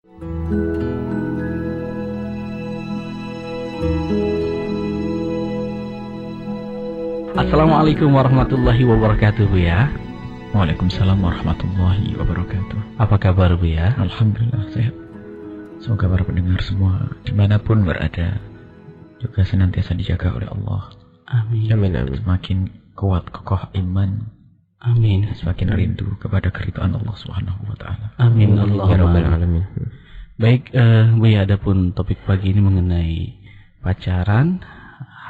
Assalamualaikum warahmatullahi wabarakatuh, Bu ya. Waalaikumsalam warahmatullahi wabarakatuh. Apa kabar, Bu ya? Alhamdulillah sehat. Semoga para pendengar semua dimanapun berada juga senantiasa dijaga oleh Allah. Amin. Amin, amin. Semakin kuat kokoh iman. Amin. Semakin rindu kepada keridhaan Allah Subhanahu wa taala. Amin. Ya Rabbal alamin. Baik, Bu ya, adapun topik pagi ini mengenai pacaran,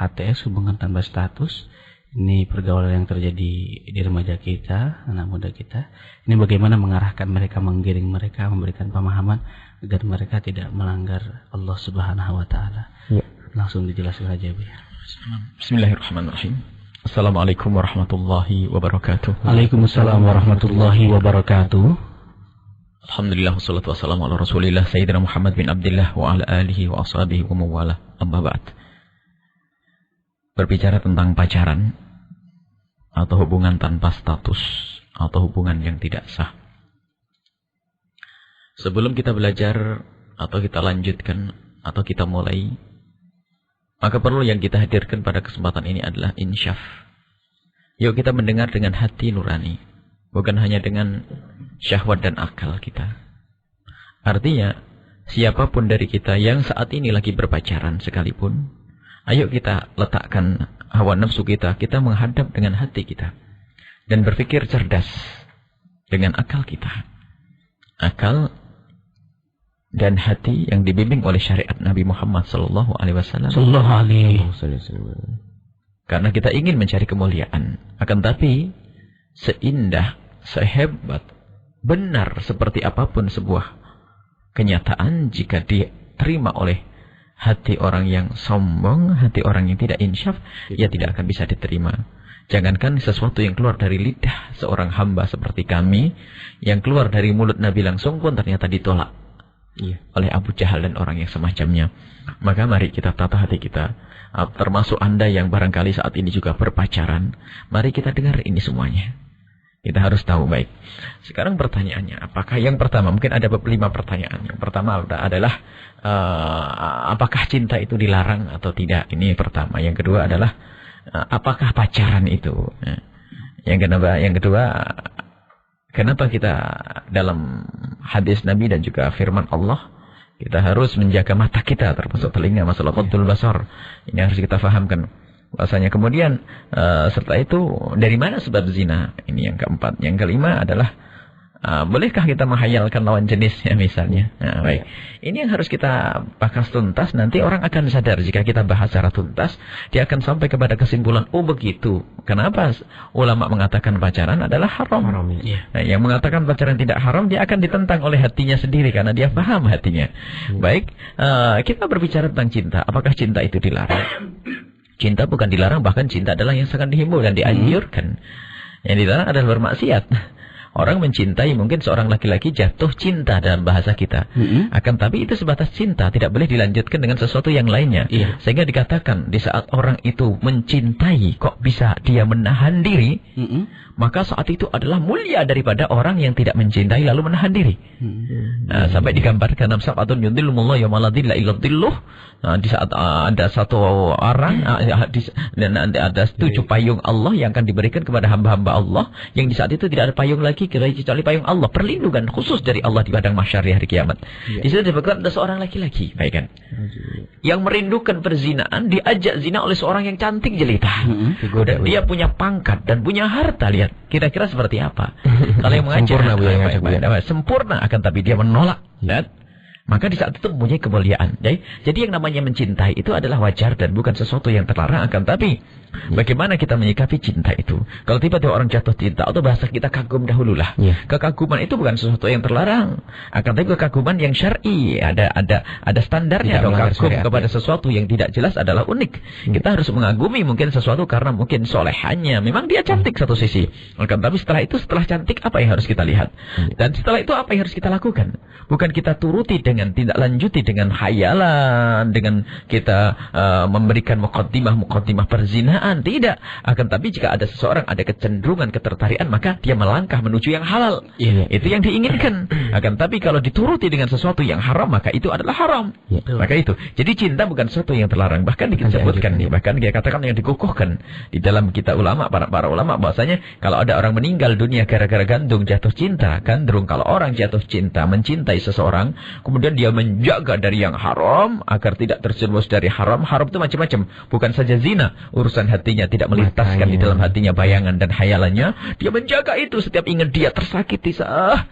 HTS, hubungan tanpa status. Ini pergaulan yang terjadi di remaja kita, anak muda kita. Ini bagaimana mengarahkan mereka, menggiring mereka, memberikan pemahaman agar mereka tidak melanggar Allah Subhanahu wa taala. Ya. Langsung dijelaskan saja, Bu ya. Bismillahirrahmanirrahim. Assalamualaikum warahmatullahi wabarakatuh. Waalaikumsalam warahmatullahi wabarakatuh. Alhamdulillah wassalatu wassalamu ala Rasulillah Sayyidina Muhammad bin Abdullah wa ala alihi wa ashabihi wa mawalah. Amma ba'd. Berbicara tentang pacaran atau hubungan tanpa status atau hubungan yang tidak sah. Sebelum kita belajar atau kita lanjutkan atau kita mulai, maka perlu yang kita hadirkan pada kesempatan ini adalah insyaf. Yuk kita mendengar dengan hati nurani, bukan hanya dengan syahwat dan akal kita. Artinya, siapapun dari kita yang saat ini lagi berpacaran sekalipun, ayo kita letakkan hawa nafsu kita menghadap dengan hati kita. Dan berpikir cerdas dengan akal kita. Akal dan hati yang dibimbing oleh syariat Nabi Muhammad sallallahu alaihi wasallam. Karena kita ingin mencari kemuliaan. Akan tapi seindah, sehebat, benar seperti apapun sebuah kenyataan, jika diterima oleh hati orang yang sombong, hati orang yang tidak insyaf, ia tidak akan bisa diterima. Jangankan sesuatu yang keluar dari lidah seorang hamba seperti kami, yang keluar dari mulut Nabi langsung pun ternyata ditolak oleh Abu Jahal dan orang yang semacamnya. Maka mari kita tata hati kita. Termasuk Anda yang barangkali saat ini juga berpacaran, mari kita dengar ini semuanya. Kita harus tahu baik. Sekarang pertanyaannya, apakah yang pertama, mungkin ada 5 pertanyaan. Yang pertama adalah, apakah cinta itu dilarang atau tidak? Ini pertama. Yang kedua adalah, apakah pacaran itu? Yang kedua, kenapa kita dalam hadis Nabi dan juga firman Allah, kita harus menjaga mata kita, termasuk telinga, masalah qaddul basar. Ini harus kita fahamkan. Bahasanya kemudian serta itu dari mana sebab zina? Ini yang keempat. Yang kelima adalah bolehkah kita menghayalkan lawan jenisnya misalnya? Nah, baik. Ini yang harus kita bahas tuntas. Nanti orang akan sadar jika kita bahas secara tuntas, dia akan sampai kepada kesimpulan, oh begitu. Kenapa ulama mengatakan pacaran adalah haram? Nah, yang mengatakan pacaran tidak haram, dia akan ditentang oleh hatinya sendiri karena dia paham hatinya. Baik, kita berbicara tentang cinta. Apakah cinta itu dilarang? Cinta bukan dilarang, bahkan cinta adalah yang sangat dihimbau dan dianjurkan. Yang dilarang adalah bermaksiat. Orang mencintai, mungkin seorang laki-laki jatuh cinta dalam bahasa kita. Akan tapi itu sebatas cinta, tidak boleh dilanjutkan dengan sesuatu yang lainnya. Sehingga dikatakan di saat orang itu mencintai, kok bisa dia menahan diri, maka saat itu adalah mulia daripada orang yang tidak mencintai lalu menahan diri. Nah, sampai digambarkan dalam sabatun yudhillumullah yawmaladilla illadilluh. Nah, di saat ada satu orang, dan ada 7 payung Allah yang akan diberikan kepada hamba-hamba Allah, yang di saat itu tidak ada payung lagi kecuali payung Allah, perlindungan khusus dari Allah di padang mahsyar di hari kiamat. Di situ disebutkan ada seorang laki-laki, baik kan, yang merindukan perzinaan, diajak zina oleh seorang yang cantik jelita, dan dia punya pangkat dan punya harta. Lihat, kira-kira seperti apa? Kalau yang mengajak sempurna, akan tapi dia menolak. Lihat, maka di saat itu mempunyai kemuliaan. Jadi yang namanya mencintai itu adalah wajar dan bukan sesuatu yang terlarang. Akan tapi bagaimana kita menyikapi cinta itu? Kalau tiba-tiba orang jatuh cinta, atau bahasa kita kagum dahululah. Kekaguman itu bukan sesuatu yang terlarang. Akan tapi kekaguman yang syar'i, ada standarnya. Kalau kagum kepada sesuatu yang tidak jelas adalah unik. Kita harus mengagumi mungkin sesuatu karena mungkin solehannya. Memang dia cantik satu sisi. Akan tapi setelah itu, setelah cantik apa yang harus kita lihat? Dan setelah itu apa yang harus kita lakukan? Bukan kita turuti dengan dengan tindak lanjuti dengan khayalan, dengan kita memberikan muqaddimah perzinaan, tidak. Akan tapi jika ada seseorang ada kecenderungan ketertarikan, maka dia melangkah menuju yang halal. Itu yang diinginkan. Akan tapi kalau dituruti dengan sesuatu yang haram, maka itu adalah haram. Maka itu. Jadi cinta bukan sesuatu yang terlarang. Bahkan disebutkan nih, bahkan dia katakan yang dikukuhkan di dalam kitab ulama, para ulama bahwasanya kalau ada orang meninggal dunia gara-gara jatuh cinta, gandrung, kalau orang jatuh cinta, mencintai seseorang, kemudian dia menjaga dari yang haram agar tidak terjerumus dari haram. Haram itu macam-macam, bukan saja zina, urusan hatinya tidak melintaskan di dalam hatinya bayangan dan hayalannya. Dia menjaga itu, setiap ingat dia tersakiti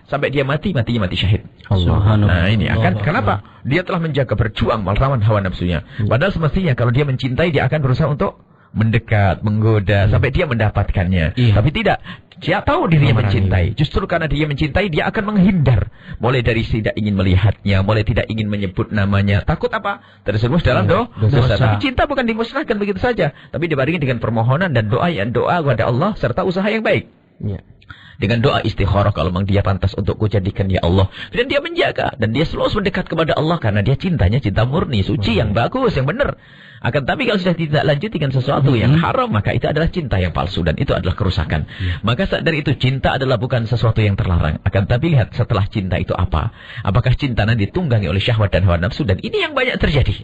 sampai dia matinya mati syahid. Nah ini akan kenapa? Dia telah menjaga, berjuang melawan hawa nafsunya. Padahal semestinya kalau dia mencintai, dia akan berusaha untuk mendekat, menggoda sampai dia mendapatkannya. Tapi tidak, dia tahu dirinya mencintai. Justru karena dia mencintai, dia akan menghindar. Mulai dari tidak ingin melihatnya, mulai tidak ingin menyebut namanya. Takut apa? Terjerumus dalam dosa. Tapi cinta bukan dimusnahkan begitu saja, tapi dibarengi dengan permohonan dan doa kepada Allah serta usaha yang baik. Dengan doa istikharah, kalau memang dia pantas untuk kujadikan ya Allah. Dan dia menjaga, dan dia selalu mendekat kepada Allah karena dia cintanya cinta murni, suci, yang bagus, yang benar. Akan tapi kalau sudah tidak lanjut dengan sesuatu yang haram, maka itu adalah cinta yang palsu, dan itu adalah kerusakan. Maka dari itu cinta adalah bukan sesuatu yang terlarang. Akan tapi lihat setelah cinta itu apa? Apakah cinta nanti ditunggangi oleh syahwat dan hawa nafsu? Dan ini yang banyak terjadi.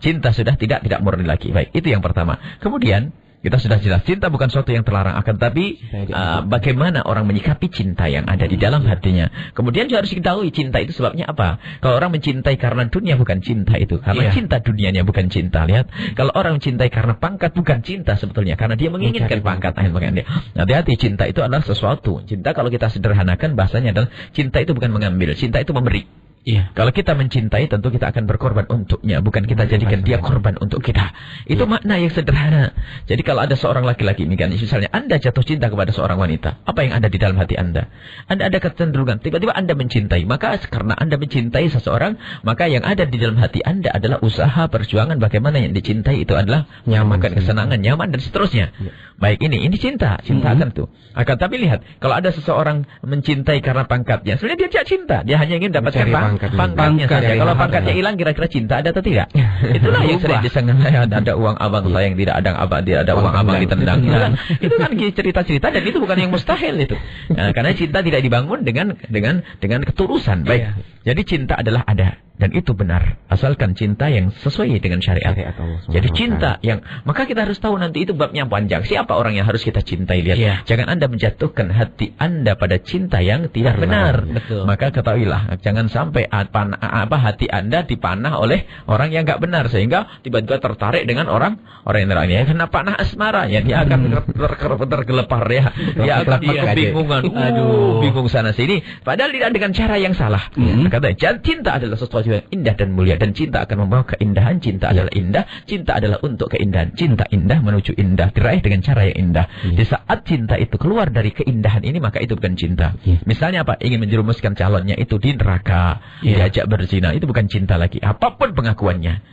Cinta sudah tidak murni lagi. Baik, itu yang pertama. Kemudian kita sudah jelas, cinta bukan sesuatu yang terlarang. Akan tapi bagaimana orang menyikapi cinta yang ada di dalam hatinya. Kemudian juga harus diketahui cinta itu sebabnya apa. Kalau orang mencintai karena dunia, bukan cinta itu. Karena cinta dunianya, bukan cinta. Lihat, kalau orang mencintai karena pangkat, bukan cinta sebetulnya. Karena dia menginginkan pangkat. Hati-hati, cinta itu adalah sesuatu. Cinta kalau kita sederhanakan bahasanya adalah, cinta itu bukan mengambil, cinta itu memberi. Kalau kita mencintai, tentu kita akan berkorban untuknya, bukan kita jadikan dia korban untuk kita. Itu makna yang sederhana. Jadi kalau ada seorang laki-laki, misalnya Anda jatuh cinta kepada seorang wanita, apa yang ada di dalam hati Anda? Anda ada kecenderungan, tiba-tiba Anda mencintai. Maka karena Anda mencintai seseorang, maka yang ada di dalam hati Anda adalah usaha, perjuangan bagaimana yang dicintai itu adalah nyaman, kesenangan, nyaman, dan seterusnya. Baik, ini cinta akan itu. Akan tapi lihat, kalau ada seseorang mencintai karena pangkatnya, sebenarnya dia tidak cinta, dia hanya ingin dapatkan pangkatnya saja. Kalau pangkatnya hilang, kira-kira cinta ada atau tidak? Itulah yang sering disangka, ada uang abang saya yang tidak ada uang abang ditendang. Itu kan cerita-cerita, dan itu bukan yang mustahil itu. Karena cinta tidak dibangun dengan ketulusan. Baik. Jadi cinta adalah ada, dan itu benar, asalkan cinta yang sesuai dengan syariat. Jadi cinta yang, maka kita harus tahu nanti itu babnya panjang. Siapa orang yang harus kita cintai? Lihat, jangan Anda menjatuhkan hati Anda pada cinta yang tidak benar. Maka ketahuilah, jangan sampai hati Anda dipanah oleh orang yang enggak benar, sehingga tiba-tiba tertarik dengan orang yang lainnya. Kena panah asmara, ya dia akan tergelepar, ya. Dia akan kebingungan. Bingung sana sini. Padahal tidak dengan cara yang salah. Kata cinta adalah sesuatu yang indah dan mulia, dan cinta akan membawa keindahan. Cinta adalah indah, cinta adalah untuk keindahan. Cinta indah menuju indah, diraih dengan cara yang indah. Di saat cinta itu keluar dari keindahan ini, maka itu bukan cinta. Misalnya apa? Ingin menjerumuskan calonnya itu di neraka, diajak berzina, itu bukan cinta lagi. Apapun pengakuannya,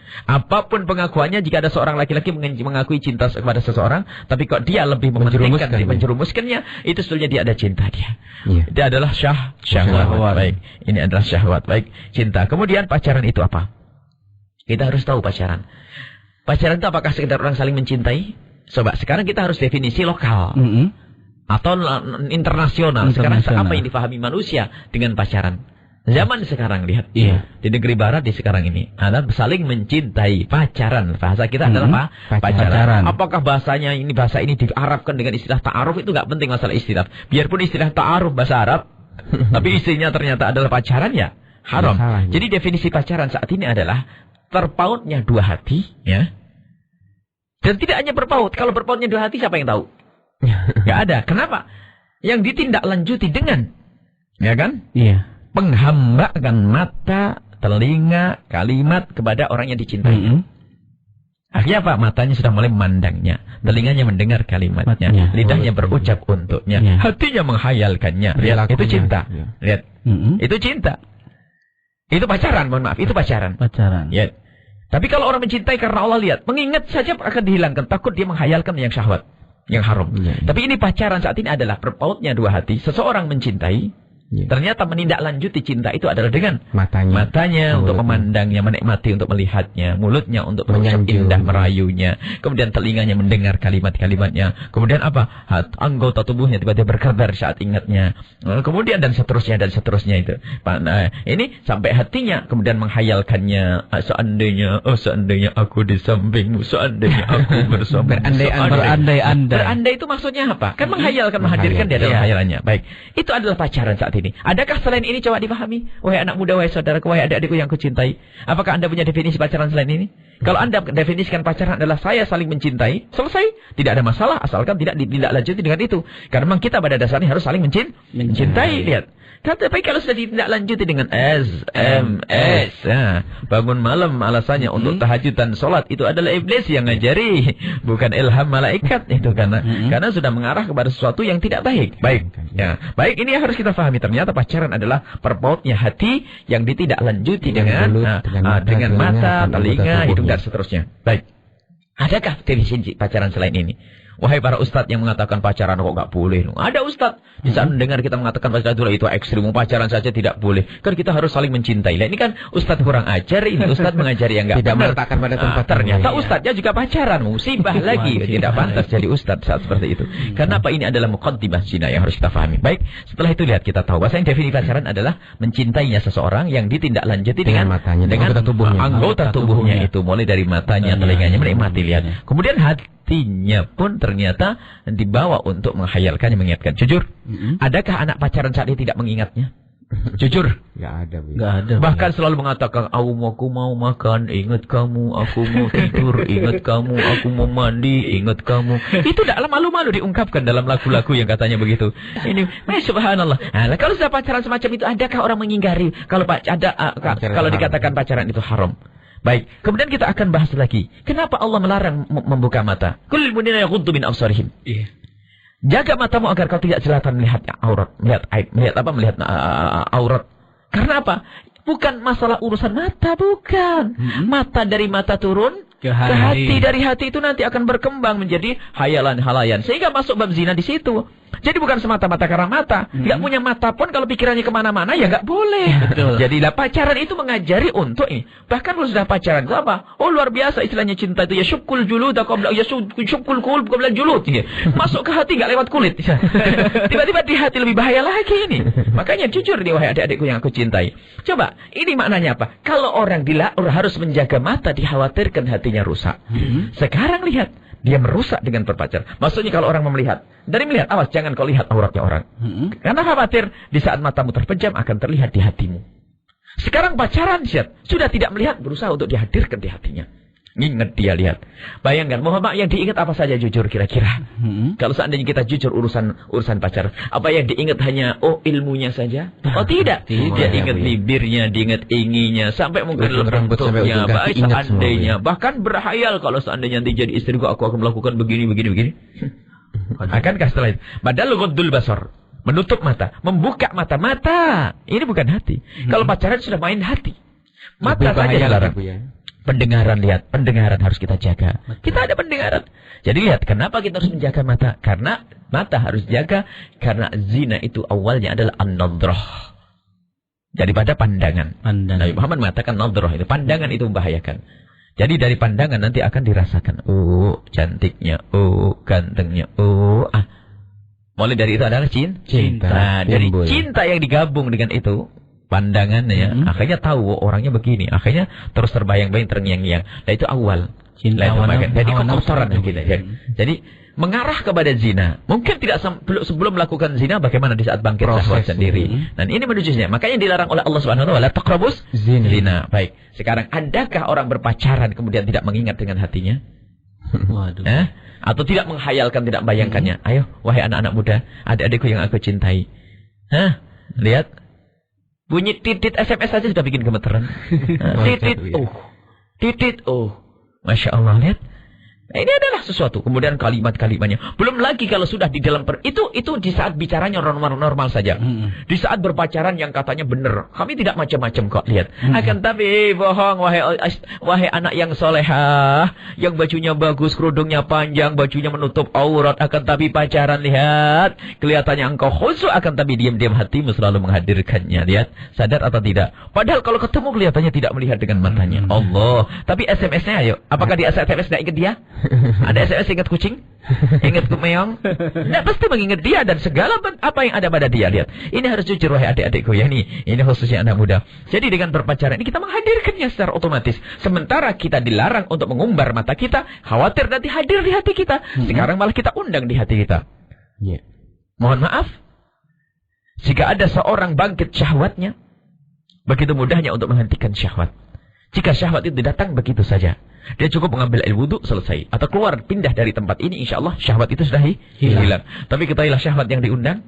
jika ada seorang laki-laki mengakui cinta kepada seseorang, tapi kok dia lebih mementingkan menjerumuskannya, itu sebetulnya dia ada cinta dia. Dia adalah syahwat. Baik, ini adalah syahwat. Baik, cinta. Kemudian pacaran itu apa? Kita harus tahu pacaran. Pacaran itu apakah sekedar orang saling mencintai? Coba, sekarang kita harus definisi lokal. Atau internasional. Sekarang apa yang dipahami manusia dengan pacaran? Zaman sekarang, lihat. Di negeri barat di sekarang ini, ada saling mencintai, pacaran. Bahasa kita adalah apa? Pacaran. Apakah bahasa ini diarabkan dengan istilah ta'aruf? Itu nggak penting masalah istilah. Biarpun istilah ta'aruf bahasa Arab, tapi istrinya ternyata adalah pacaran, ya haram. Jadi definisi pacaran saat ini adalah terpautnya dua hati, ya. Dan tidak hanya berpaut. Kalau berpautnya dua hati, siapa yang tahu? Nggak ada. Kenapa? Yang ditindaklanjuti dengan, ya kan? Penghambaan mata, telinga, kalimat kepada orang yang dicintai. Akhirnya apa? Matanya sudah mulai memandangnya, telinganya mendengar kalimatnya, lidahnya berucap untuknya, hatinya menghayalkannya. Lihat, itu cinta. Lihat, itu cinta. Itu pacaran, mohon maaf, itu pacaran. Ya. Tapi kalau orang mencintai karena Allah, lihat, mengingat saja akan dihilangkan, takut dia menghayalkan yang syahwat, yang haram. Tapi ini pacaran saat ini adalah berpautnya dua hati. Seseorang mencintai, Ternyata menindaklanjuti cinta itu adalah dengan mulutnya, matanya untuk memandangnya, menikmati untuk melihatnya, mulutnya untuk berucap indah merayunya, kemudian telinganya mendengar kalimat-kalimatnya, kemudian apa? Anggota tubuhnya tiba-tiba berkabar saat ingatnya, kemudian dan seterusnya itu. Ini sampai hatinya kemudian menghayalkannya, seandainya aku di sampingmu, seandainya aku bersama. Berandai itu maksudnya apa? Kan menghayalkan, menghadirkan dia dalam khayalannya. Baik, itu adalah pacaran saat ini. Adakah selain ini? Coba dipahami. Wahai anak muda, wahai saudaraku, wahai adik-adikku yang kucintai. Apakah Anda punya definisi pacaran selain ini? Kalau Anda definisikan pacaran adalah saya saling mencintai, selesai. Tidak ada masalah asalkan tidak ditindaklanjuti dengan itu. Karena memang kita pada dasarnya harus saling mencintai. Lihat. Tapi kalau sudah ditindaklanjuti dengan SMS, bangun malam alasannya untuk tahajud dan sholat, itu adalah iblis yang ngajari, bukan ilham malaikat itu, karena sudah mengarah kepada sesuatu yang tidak baik. Baik, ini yang harus kita pahami. Ternyata pacaran adalah perpautnya hati yang ditindaklanjuti dengan mata, telinga, hidung dan seterusnya. Baik, adakah definisi pacaran selain ini? Wahai para ustadz yang mengatakan pacaran kok nggak boleh. Ada ustadz di saat mendengar kita mengatakan pacaran itu ekstrim, pacaran saja tidak boleh. Kan kita harus saling mencintai. Nah, ini kan ustadz kurang ajar, ini ustadz mengajari yang nggak tidak meletakkan pada tempat. Ternyata ustadznya juga pacaran, musibah lagi. Tidak pantas jadi ustadz saat seperti itu. Karena apa? Ini adalah muqaddimah zina yang harus kita pahami. Baik, setelah itu lihat kita tahu bahwa definisi pacaran adalah mencintainya seseorang yang ditindaklanjuti dengan matanya, dengan anggota tubuhnya itu, mulai dari matanya, telinganya, menikmati, lihat. Kemudian hatinya pun ternyata dibawa untuk menghayalkannya, mengingatkan. Jujur, adakah anak pacaran saat ini tidak mengingatnya? Jujur, nggak ada. Bahkan selalu mengatakan, aku mau makan, ingat kamu. Aku mau tidur, ingat kamu. Aku mau mandi, ingat kamu. Itu tidak malu-malu diungkapkan dalam lagu-lagu yang katanya begitu. Ini, subhanallah. Nah, kalau sudah pacaran semacam itu, adakah orang mengingkari kalau kalau dikatakan pacaran itu haram? Baik, kemudian kita akan bahas lagi. Kenapa Allah melarang membuka mata? Kullil mu'minina yaghuddu min absarihim. Jaga matamu agar kau tidak jelatan melihat aurat, melihat aib, melihat aurat. Karena apa? Bukan masalah urusan mata, bukan. Mata dari mata turun ke hati, dari hati itu nanti akan berkembang menjadi hayalan-halayan, sehingga masuk bab zina di situ. Jadi bukan semata-mata karena mata. Nggak punya mata pun kalau pikirannya kemana-mana ya nggak boleh. Betul. Jadilah pacaran itu mengajari untuk ini. Bahkan kalau sudah pacaran itu apa? Oh, luar biasa istilahnya cinta itu. Ya syukul julud, ya syukul kulub qabla julud. Masuk ke hati nggak lewat kulit. Tiba-tiba di hati lebih bahaya lagi ini. Makanya jujur nih wahai adik-adikku yang aku cintai. Coba, ini maknanya apa? Kalau orang harus menjaga mata, dikhawatirkan hatinya rusak. Sekarang lihat. Dia merusak dengan berpacaran. Maksudnya kalau orang melihat, awas jangan kau lihat auratnya orang. Karena khawatir di saat matamu terpejam akan terlihat di hatimu. Sekarang pacaran sudah tidak melihat, berusaha untuk dihadirkan di hatinya. Ingat dia, lihat. Bayangkan Muhammad yang diingat apa saja jujur kira-kira. Kalau seandainya kita jujur urusan pacaran, apa yang diingat hanya ilmunya saja? Oh tidak. Dia ingat bibirnya, diingat inginya, sampai mungkin rambutnya, seandainya. Bahkan berhayal kalau seandainya nanti jadi istriku, aku akan melakukan begini. Akankah setelah itu? Padahal ghaddul basar, menutup mata, membuka mata. Ini bukan hati. Kalau pacaran sudah main hati. Mata saja dilarang. Pendengaran, lihat, pendengaran harus kita jaga. Kita ada pendengaran. Jadi lihat, kenapa kita harus menjaga mata? Karena mata harus jaga, karena zina itu awalnya adalah an-nadrah. Daripada pandangan. Nabi Muhammad mengatakan nadrah itu, pandangan itu membahayakan. Jadi dari pandangan nanti akan dirasakan, oh cantiknya, oh gantengnya, oh mulai dari itu adalah cinta. Nah, dari cinta yang digabung dengan itu, pandangannya, akhirnya tahu orangnya begini, akhirnya terus terbayang-bayang, terngiang-ngiang. Nah itu awal cinta. Jadi kotoran kita. Jadi mengarah kepada zina. Mungkin tidak sebelum melakukan zina, bagaimana di saat bangkit syahwat sendiri. Dan ini menuju zina. Makanya dilarang oleh Allah Subhanahu wa taala, taqrabus zina. Baik. Sekarang adakah orang berpacaran kemudian tidak mengingat dengan hatinya? Waduh. Atau tidak menghayalkan, tidak bayangkannya? Ayo, wahai anak-anak muda, adik-adikku yang aku cintai. Lihat. Bunyi titit SMS saja sudah bikin gemeteran. Titit, Masya Allah, lihat. Nah, ini adalah sesuatu. Kemudian kalimat-kalimatnya. Belum lagi kalau sudah di dalam itu di saat bicaranya normal saja. Di saat berpacaran yang katanya benar. Kami tidak macam-macam kok, lihat. Akan tapi bohong, wahai anak yang solehah, yang bajunya bagus, kerudungnya panjang, bajunya menutup aurat. Akan tapi pacaran, lihat. Kelihatannya engkau khusyuk, akan tapi diam-diam hatimu selalu menghadirkannya. Lihat, sadar atau tidak? Padahal kalau ketemu kelihatannya tidak melihat dengan matanya. Allah. Tapi SMS-nya ayo. Apakah di SMS tidak ingat dia? Ada SMS ingat kucing? Ingat kemeong? Tidak, pasti mengingat dia dan segala apa yang ada pada dia. Lihat, ini harus jujur wahai adik-adikku ya, ini khususnya anak muda. Jadi dengan berpacaran ini kita menghadirkannya secara otomatis. Sementara kita dilarang untuk mengumbar mata kita, khawatir nanti hadir di hati kita. Sekarang malah kita undang di hati kita. Mohon maaf, jika ada seorang bangkit syahwatnya, begitu mudahnya untuk menghentikan syahwat. Jika syahwat itu datang begitu saja, dia cukup mengambil air wudhu, selesai. Atau keluar, pindah dari tempat ini, insya Allah syahwat itu sudah hilang. Tapi ketahuilah syahwat yang diundang,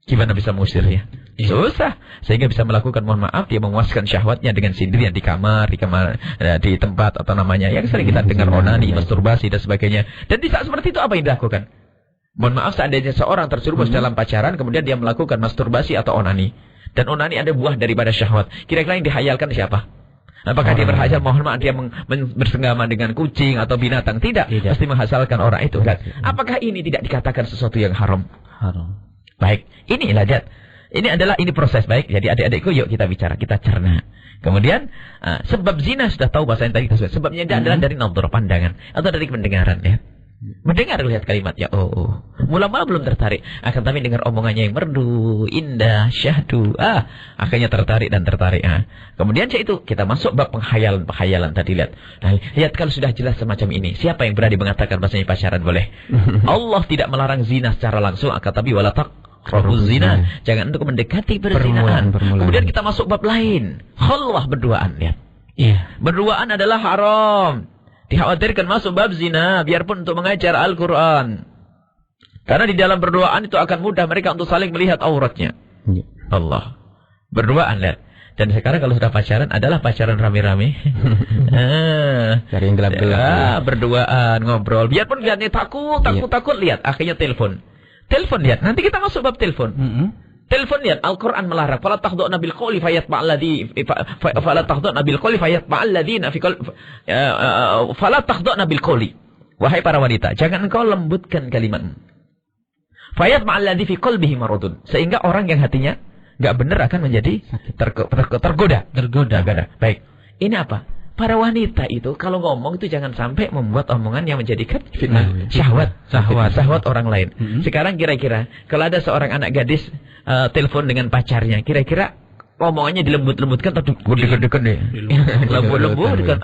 gimana bisa mengusirnya? Susah. Sehingga bisa melakukan, mohon maaf, dia memuaskan syahwatnya dengan sendirian di kamar, di tempat atau namanya yang sering kita dengar onani, masturbasi dan sebagainya. Dan di saat seperti itu apa yang dilakukan? Mohon maaf, seandainya seorang terjerumus dalam pacaran, kemudian dia melakukan masturbasi atau onani. Dan onani ada buah daripada syahwat. Kira-kira yang dihayalkan siapa? Apakah dia berhayal, mohon maaf, dia bersenggama dengan kucing atau binatang? Tidak. Pasti menghasilkan orang itu. Kan? Apakah ini tidak dikatakan sesuatu yang haram? Haram. Baik. Inilah, lihat. Ini proses baik. Jadi adik-adikku, yuk kita bicara, kita cerna. Kemudian, sebab zina sudah tahu bahasa yang tadi kita sebut. Sebabnya adalah dari nadhar, pandangan. Atau dari pendengaran. Ya. Mendengar, lihat kalimatnya. Mula-mula belum tertarik. Akan tapi dengar omongannya yang merdu, indah, syahdu. Akhirnya tertarik dan tertarik. Kemudian itu kita masuk bab penghayalan tadi, lihat. Nah, lihat kalau sudah jelas semacam ini. Siapa yang berani mengatakan bahasanya pacaran boleh? Allah tidak melarang zina secara langsung. Akan tapi wala taqrabuz zina. Jangan untuk mendekati perzinahan. Kemudian kita masuk bab lain. Khalwah, berduaan, lihat. Berduaan adalah haram. Dikhawatirkan masuk bab zina, biarpun untuk mengajar Al-Quran. Karena di dalam berduaan itu akan mudah mereka untuk saling melihat auratnya. Allah. Berduaan, lihat. Dan sekarang kalau sudah pacaran, adalah pacaran rame-rame. Cari yang gelap-gelap. Berduaan, ngobrol. Biarpun lihatnya takut, lihat. Akhirnya telepon. Telepon, lihat. Nanti kita masuk bab telepon. Telepon, lihat, Al-Quran melarang. Fala takhdu'na bil qawli fayatma'al bil qawli. Wahai para wanita, jangan engkau lembutkan kalimatmu. Fayatma'al ladzi fi qalbihi maradun. Sehingga orang yang hatinya enggak benar akan menjadi tergoda. Baik. Ini apa? Para wanita itu kalau ngomong itu jangan sampai membuat omongan yang menjadikan fitnah, syahwat orang lain. Sekarang kira-kira kalau ada seorang anak gadis telepon dengan pacarnya, kira-kira omongannya dilembut-lembutkan atau digede-gede nih? Lembut-lembut kan,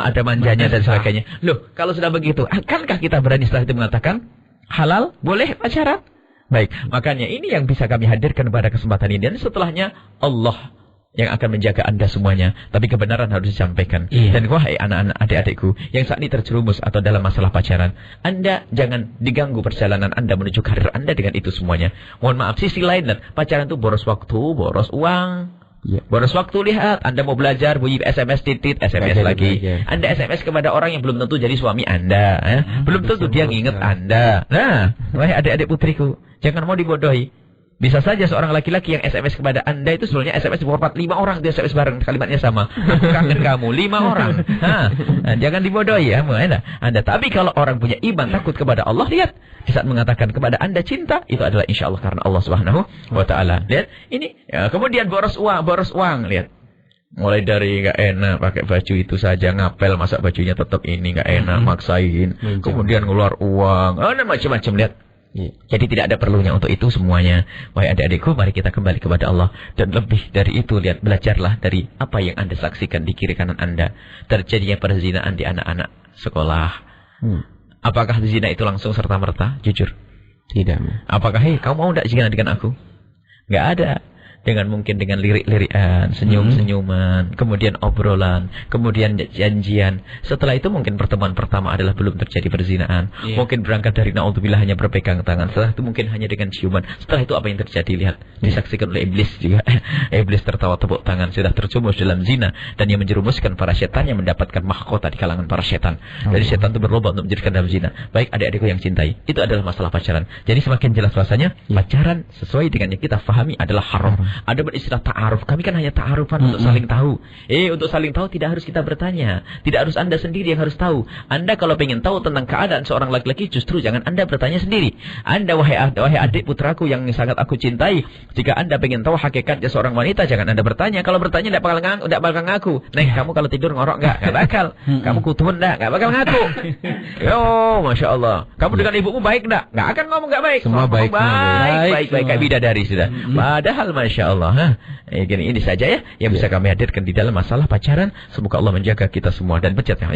ada manjanya dan sebagainya. Loh, kalau sudah begitu, akankah kita berani setelah itu mengatakan halal, boleh pacaran? Baik, makanya ini yang bisa kami hadirkan pada kesempatan ini. Dan setelahnya Allah yang akan menjaga Anda semuanya. Tapi kebenaran harus disampaikan. Dan wahai anak-anak, adik-adikku yang saat ini terjerumus atau dalam masalah pacaran, Anda jangan diganggu perjalanan Anda menuju karir Anda dengan itu semuanya. Mohon maaf, sisi lain, pacaran itu boros waktu, boros uang. Boros waktu, lihat. Anda mau belajar, bunyi SMS titit, SMS lagi. Anda SMS kepada orang yang belum tentu jadi suami Anda. Belum tentu dia nginget Anda. Nah, wahai adik-adik putriku, jangan mau dibodohi. Bisa saja seorang laki-laki yang SMS kepada Anda itu sebenarnya SMS forward 5 orang dia SMS bareng, kalimatnya sama. Aku kangen kamu, 5 orang. Jangan dibodohi ya, Anda. Tapi kalau orang punya iman, takut kepada Allah, lihat. Di saat mengatakan kepada Anda cinta, itu adalah insya Allah karena Allah Subhanahu wa Ta'ala. Lihat, ini. Kemudian boros uang, lihat. Mulai dari nggak enak pakai baju itu saja, ngapel masa bajunya tetap ini nggak enak, maksain. Kemudian ngeluar uang, macam-macam, lihat. Jadi tidak ada perlunya untuk itu semuanya. Wahai adik-adikku, mari kita kembali kepada Allah. Dan lebih dari itu, lihat, belajarlah dari apa yang Anda saksikan di kiri kanan Anda. Terjadinya perzinaan di anak-anak sekolah. Apakah zina itu langsung serta-merta? Jujur. Tidak. Apakah, kamu mau tidak zina dengan aku? Nggak ada. dengan mungkin dengan lirik-lirikan, senyum-senyuman, kemudian obrolan, kemudian janjian. Setelah itu mungkin pertemuan pertama adalah belum terjadi perzinahan. Mungkin berangkat dari naudzubillah hanya berpegang tangan. Setelah itu mungkin hanya dengan ciuman. Setelah itu apa yang terjadi? Lihat, disaksikan oleh iblis juga. Iblis tertawa tepuk tangan, sudah terjumus dalam zina, dan yang menjerumuskan para setan yang mendapatkan mahkota di kalangan para setan. Jadi setan itu berlomba untuk menjadikan dalam zina. Baik adik-adikku yang cintai, itu adalah masalah pacaran. Jadi semakin jelas rasanya, pacaran sesuai dengan yang kita fahami adalah haram. Ada beristilah ta'aruf. Kami kan hanya ta'arufan untuk saling tahu. Untuk saling tahu tidak harus kita bertanya. Tidak harus Anda sendiri yang harus tahu. Anda kalau ingin tahu tentang keadaan seorang laki-laki, justru jangan Anda bertanya sendiri. Anda wahai adik putraku yang sangat aku cintai, jika Anda ingin tahu hakikatnya seorang wanita, jangan Anda bertanya. Kalau bertanya tidak bakal ngaku. Neng, kamu kalau tidur ngorok enggak? Enggak bakal. Kamu kutun enggak bakal ngaku. Yo, Masya Allah. Kamu dengan ibumu baik enggak? Enggak akan ngomong enggak baik. Semua baik. Baik kayak bidadari sudah. Padahal Masya Allah, ini saja ya yang bisa kami hadirkan di dalam masalah pacaran. Semoga Allah menjaga kita semua dan pencetnya.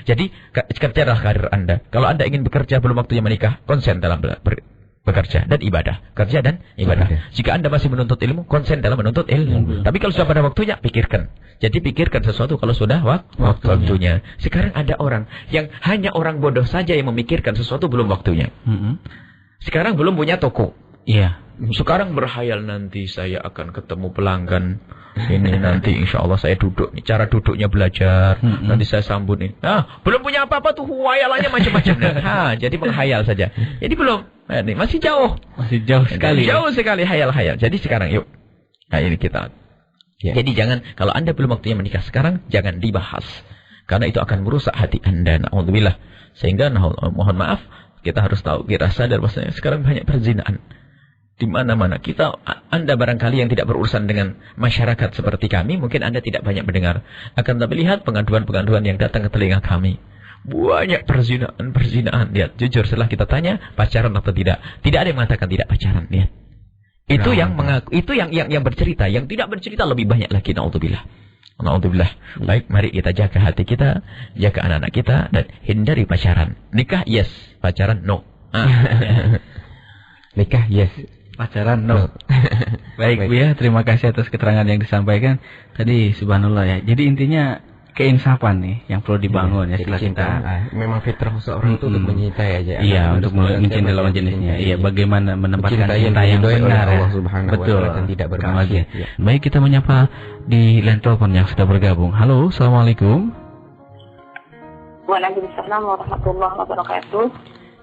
Jadi kerjalah karir Anda. Kalau Anda ingin bekerja belum waktunya menikah, konsen dalam bekerja dan ibadah. Kerja dan ibadah. Jika Anda masih menuntut ilmu, konsen dalam menuntut ilmu. Tapi kalau sudah pada waktunya, pikirkan. Jadi pikirkan sesuatu kalau sudah waktunya. Sekarang ada orang yang hanya orang bodoh saja yang memikirkan sesuatu belum waktunya. Sekarang belum punya toko. Iya. Sekarang berhayal nanti saya akan ketemu pelanggan. Ini nanti insya Allah saya duduk nih. Cara duduknya belajar. Nanti saya sambut nih. Belum punya apa-apa tuh. Hayalannya macam-macam. Jadi menghayal saja. Jadi belum. Ini masih jauh. Masih jauh sekali. Jauh sekali hayal-hayal. Jadi sekarang yuk. Nah ini kita. Jadi jangan. Kalau Anda belum waktunya menikah sekarang, jangan dibahas. Karena itu akan merusak hati Anda. Na'udzubillah. Sehingga mohon maaf. Kita harus tahu. Kita sadar bahwasanya sekarang banyak perzinaan. Di mana-mana Anda barangkali yang tidak berurusan dengan masyarakat seperti kami, mungkin Anda tidak banyak mendengar. Akan tapi lihat pengaduan-pengaduan yang datang ke telinga kami. Banyak perzinaan. Lihat, jujur setelah kita tanya pacaran atau tidak, tidak ada yang mengatakan tidak pacaran. Lihat, itu yang mengaku, itu yang bercerita. Yang tidak bercerita lebih banyak lagi. Na'udzubillah. Baik, mari kita jaga hati kita, jaga anak-anak kita, dan hindari pacaran. Nikah yes, pacaran no. Nikah yes, pacaran no. Baik Bu ya, terima kasih atas keterangan yang disampaikan tadi. Subhanallah ya. Jadi intinya keinsafan nih yang perlu dibangun ya setelah kita. Memang fitrah seorang itu untuk menyintai aja. Iya, untuk mencintai lawan jenisnya. Iya, bagaimana menempatkan cinta yang benar ya. Betul. Dan tidak bermaksud. Baik, kita menyapa di line telepon yang sudah bergabung. Halo, assalamualaikum. Waalaikumsalam warahmatullahi wabarakatuh.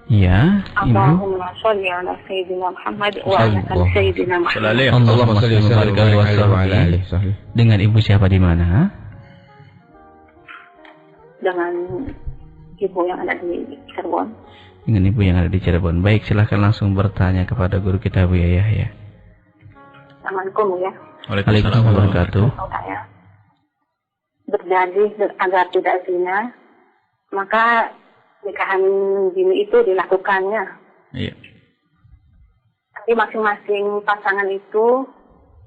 Iya, Ibu. Allahumma sholli ala sayyidina Muhammad wa ala ali sayyidina Muhammad. Allahumma sholli wa ala Dengan Ibu siapa di mana? Dengan ibu yang ada di Cirebon. Dengan Ibu yang ada di Cirebon. Baik, silahkan langsung bertanya kepada guru kita Bu Yahya. Assalamualaikum ya. Waalaikumsalam warahmatullahi wabarakatuh. Berdalih agar tidak zina, maka nikahan dini itu dilakukannya. Iya. Tapi masing-masing pasangan itu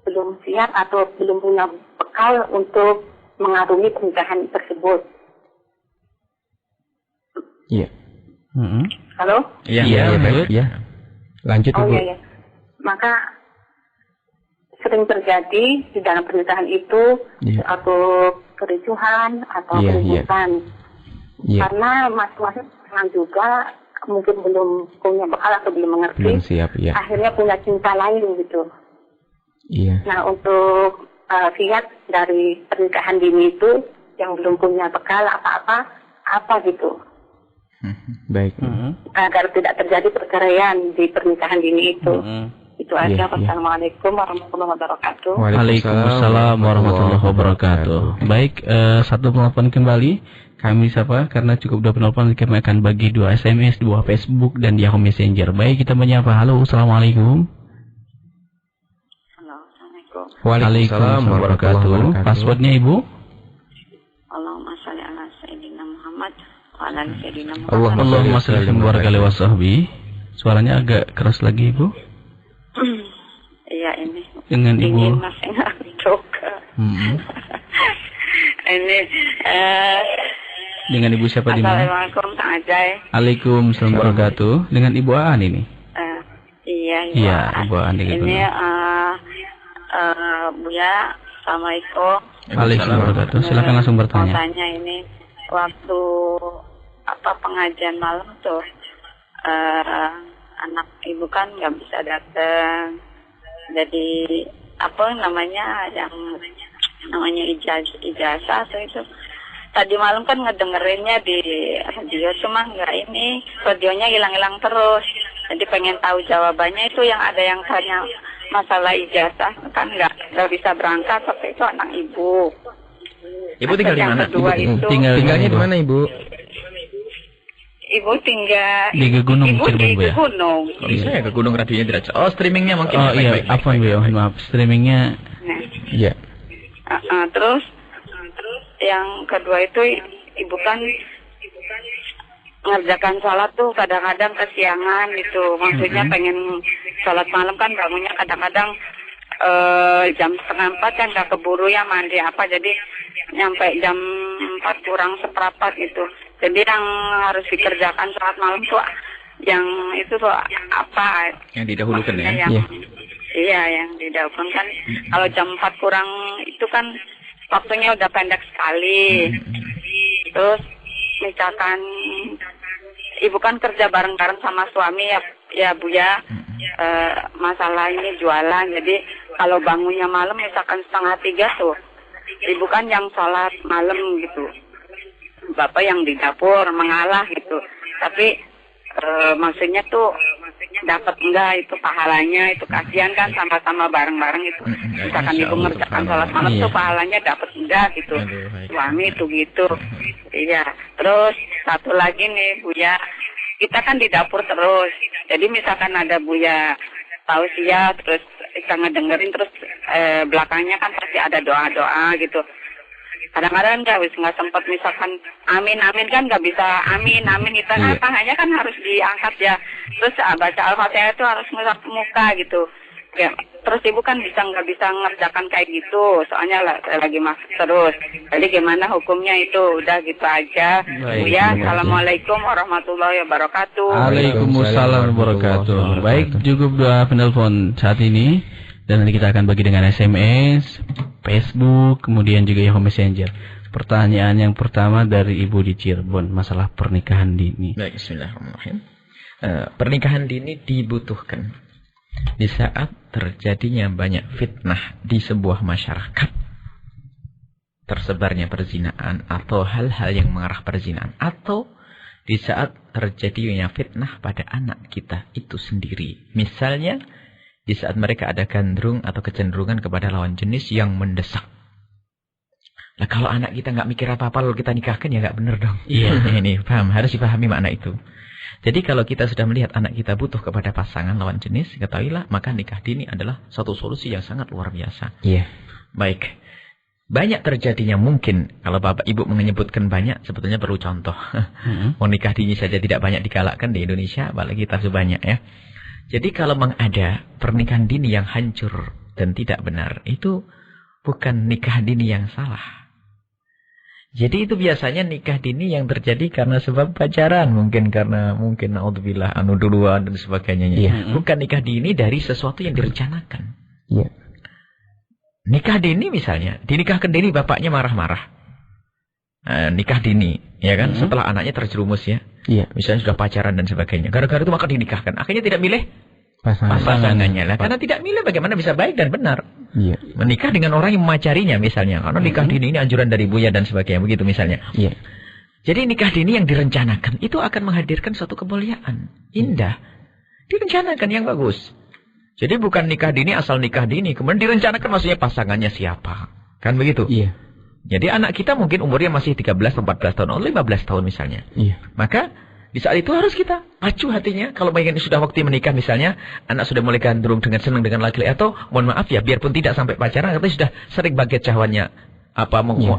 belum siap atau belum punya bekal untuk mengarungi pernikahan tersebut. Iya. Halo? Iya. Lanjut Ibu. Iya. Maka sering terjadi di dalam pernikahan itu atau kericuhan atau keributan. Karena masing-masing pasangan juga mungkin belum punya bekal atau belum mengerti. Belum siap, akhirnya punya cinta lain gitu. Iya. Nah, untuk kiat dari pernikahan dini itu yang belum punya bekal apa gitu. Baik. Agar tidak terjadi perceraian di pernikahan dini itu. Itu aja. Wassalamualaikum warahmatullahi wabarakatuh. Waalaikumsalam warahmatullahi wabarakatuh. Baik, satu penelpon kembali. Kami sapa karena cukup 2 penelpon, kami akan bagi 2 SMS, 2 Facebook dan Yahoo Messenger. Baik, kita menyapa. Halo, assalamualaikum. Halo, assalamualaikum. Waalaikumsalam warahmatullahi wabarakatuh. Passwordnya Ibu? Allahumma sholli ala sayyidina Muhammad wa ala ali sayyidina Muhammad. Allahumma sholli wa sahbihi. Suaranya agak keras lagi Ibu. Iya, ini. Dengan Ibu. Ingin Mas juga. Ini dengan Ibu siapa di mana? Assalamualaikum Kang Ajay. Waalaikumsalam wabarakatuh. Dengan Ibu Aan ini? Iya, Ibu Aan. Ini Buya, Assalamualaikum. Waalaikumsalam. Silakan langsung bertanya. Mau tanya ini, waktu pengajian malam tuh, anak ibu kan nggak bisa datang. Jadi yang namanya ijazah atau itu. Tadi malam kan ngedengerinnya di radio, cuma radionya hilang-hilang terus. Jadi pengen tahu jawabannya itu, yang ada yang tanya masalah ijazah kan nggak bisa berangkat, tapi itu anak ibu. Ibu tinggal di mana? Tinggalnya di mana, Ibu? Ibu tinggal di Gunung Cirebon, Bu ya. Gunung. Bisa ya ke Gunung radionya tidak. Oh, streamingnya mungkin. Oh iya, apa Bu? Maaf, streamingnya. Iya. Terus yang kedua itu ibu kan ngerjakan sholat tuh kadang-kadang kesiangan gitu. Maksudnya pengen sholat malam kan bangunnya kadang-kadang jam 3:30 kan gak keburu ya mandi jadi nyampe jam 4 kurang seperempat gitu. Jadi yang harus dikerjakan sholat malam tuh yang itu tuh apa? Yang didahulukan ya? Iya, yang didahulukan kan. Kalau jam 4 kurang itu kan waktunya udah pendek sekali. Terus misalkan ibu kan kerja bareng-bareng sama suami ya Bu ya. Masalah ini jualan. Jadi kalau bangunnya malam misalkan 2:30 tuh, ibu kan yang sholat malam gitu. Bapak yang di dapur mengalah gitu. Tapi maksudnya tuh dapat enggak itu pahalanya, itu kasihan kan sama-sama bareng-bareng itu. Misalkan ibu ngerjakan sholat malam tuh pahalanya dapat enggak gitu. Suami itu gitu. Iya. Terus satu lagi nih Bu ya, kita kan di dapur terus. Jadi misalkan ada Buya tausiah terus kita ngedengerin terus belakangnya kan pasti ada doa-doa gitu. Kadang-kadang nggak sempat misalkan amin kan nggak bisa amin kita tangannya kan harus diangkat ya. Terus baca Al-Fatihah itu harus ngusap muka gitu. Ya, terus ibu kan nggak bisa ngerjakan kayak gitu, soalnya lagi masuk terus. Jadi gimana hukumnya itu? Udah gitu aja. Ya, assalamualaikum warahmatullahi wabarakatuh. Waalaikumsalam warahmatullahi wabarakatuh. Baik, cukup doa penelpon saat ini. Dan nanti kita akan bagi dengan SMS, Facebook, kemudian juga Yahoo Messenger. Pertanyaan yang pertama dari Ibu di Cirebon, masalah pernikahan dini. Baik, bismillahirrahmanirrahim. Pernikahan dini dibutuhkan di saat terjadinya banyak fitnah di sebuah masyarakat. Tersebarnya perzinaan atau hal-hal yang mengarah perzinaan. Atau di saat terjadinya fitnah pada anak kita itu sendiri. Misalnya, di saat mereka ada gandrung atau kecenderungan kepada lawan jenis yang mendesak. Nah kalau anak kita nggak mikir apa-apa lalu kita nikahkan ya nggak benar dong. Iya. Ini paham, harus dipahami makna itu. Jadi kalau kita sudah melihat anak kita butuh kepada pasangan lawan jenis, ketahuilah maka nikah dini adalah satu solusi yang sangat luar biasa. Iya. Baik. Banyak terjadinya mungkin, kalau Bapak Ibu menyebutkan banyak, sebetulnya perlu contoh. Mau nikah dini saja tidak banyak digalakkan di Indonesia, apalagi kita sebanyak ya. Jadi kalau memang ada pernikahan dini yang hancur dan tidak benar, itu bukan nikah dini yang salah. Jadi itu biasanya nikah dini yang terjadi karena sebab pacaran. Mungkin naudzubillah duluan dan sebagainya. Iya. Bukan nikah dini dari sesuatu yang direncanakan. Iya. Nikah dini misalnya, dinikahkan dini bapaknya marah-marah. Nikah dini, ya kan? Setelah anaknya terjerumus ya. Iya. Misalnya sudah pacaran dan sebagainya. Gara-gara itu maka dinikahkan. Akhirnya tidak milih pasangannya lah. Karena tidak milih bagaimana bisa baik dan benar. Iya. Menikah dengan orang yang memacarinya misalnya. Karena nikah dini ini anjuran dari Buya dan sebagainya. Begitu misalnya. Iya. Jadi nikah dini yang direncanakan itu akan menghadirkan suatu kemuliaan. Indah. Direncanakan yang bagus. Jadi bukan nikah dini asal nikah dini. Kemudian direncanakan maksudnya pasangannya siapa. Kan begitu? Iya. Jadi anak kita mungkin umurnya masih 13-14 tahun atau 15 tahun misalnya. Iya. Maka di saat itu harus kita pacu hatinya. Kalau ingin sudah waktu menikah misalnya, anak sudah mulai gandrung dengan senang dengan laki-laki atau mohon maaf ya, biarpun tidak sampai pacaran, tapi sudah sering baget syahwatnya.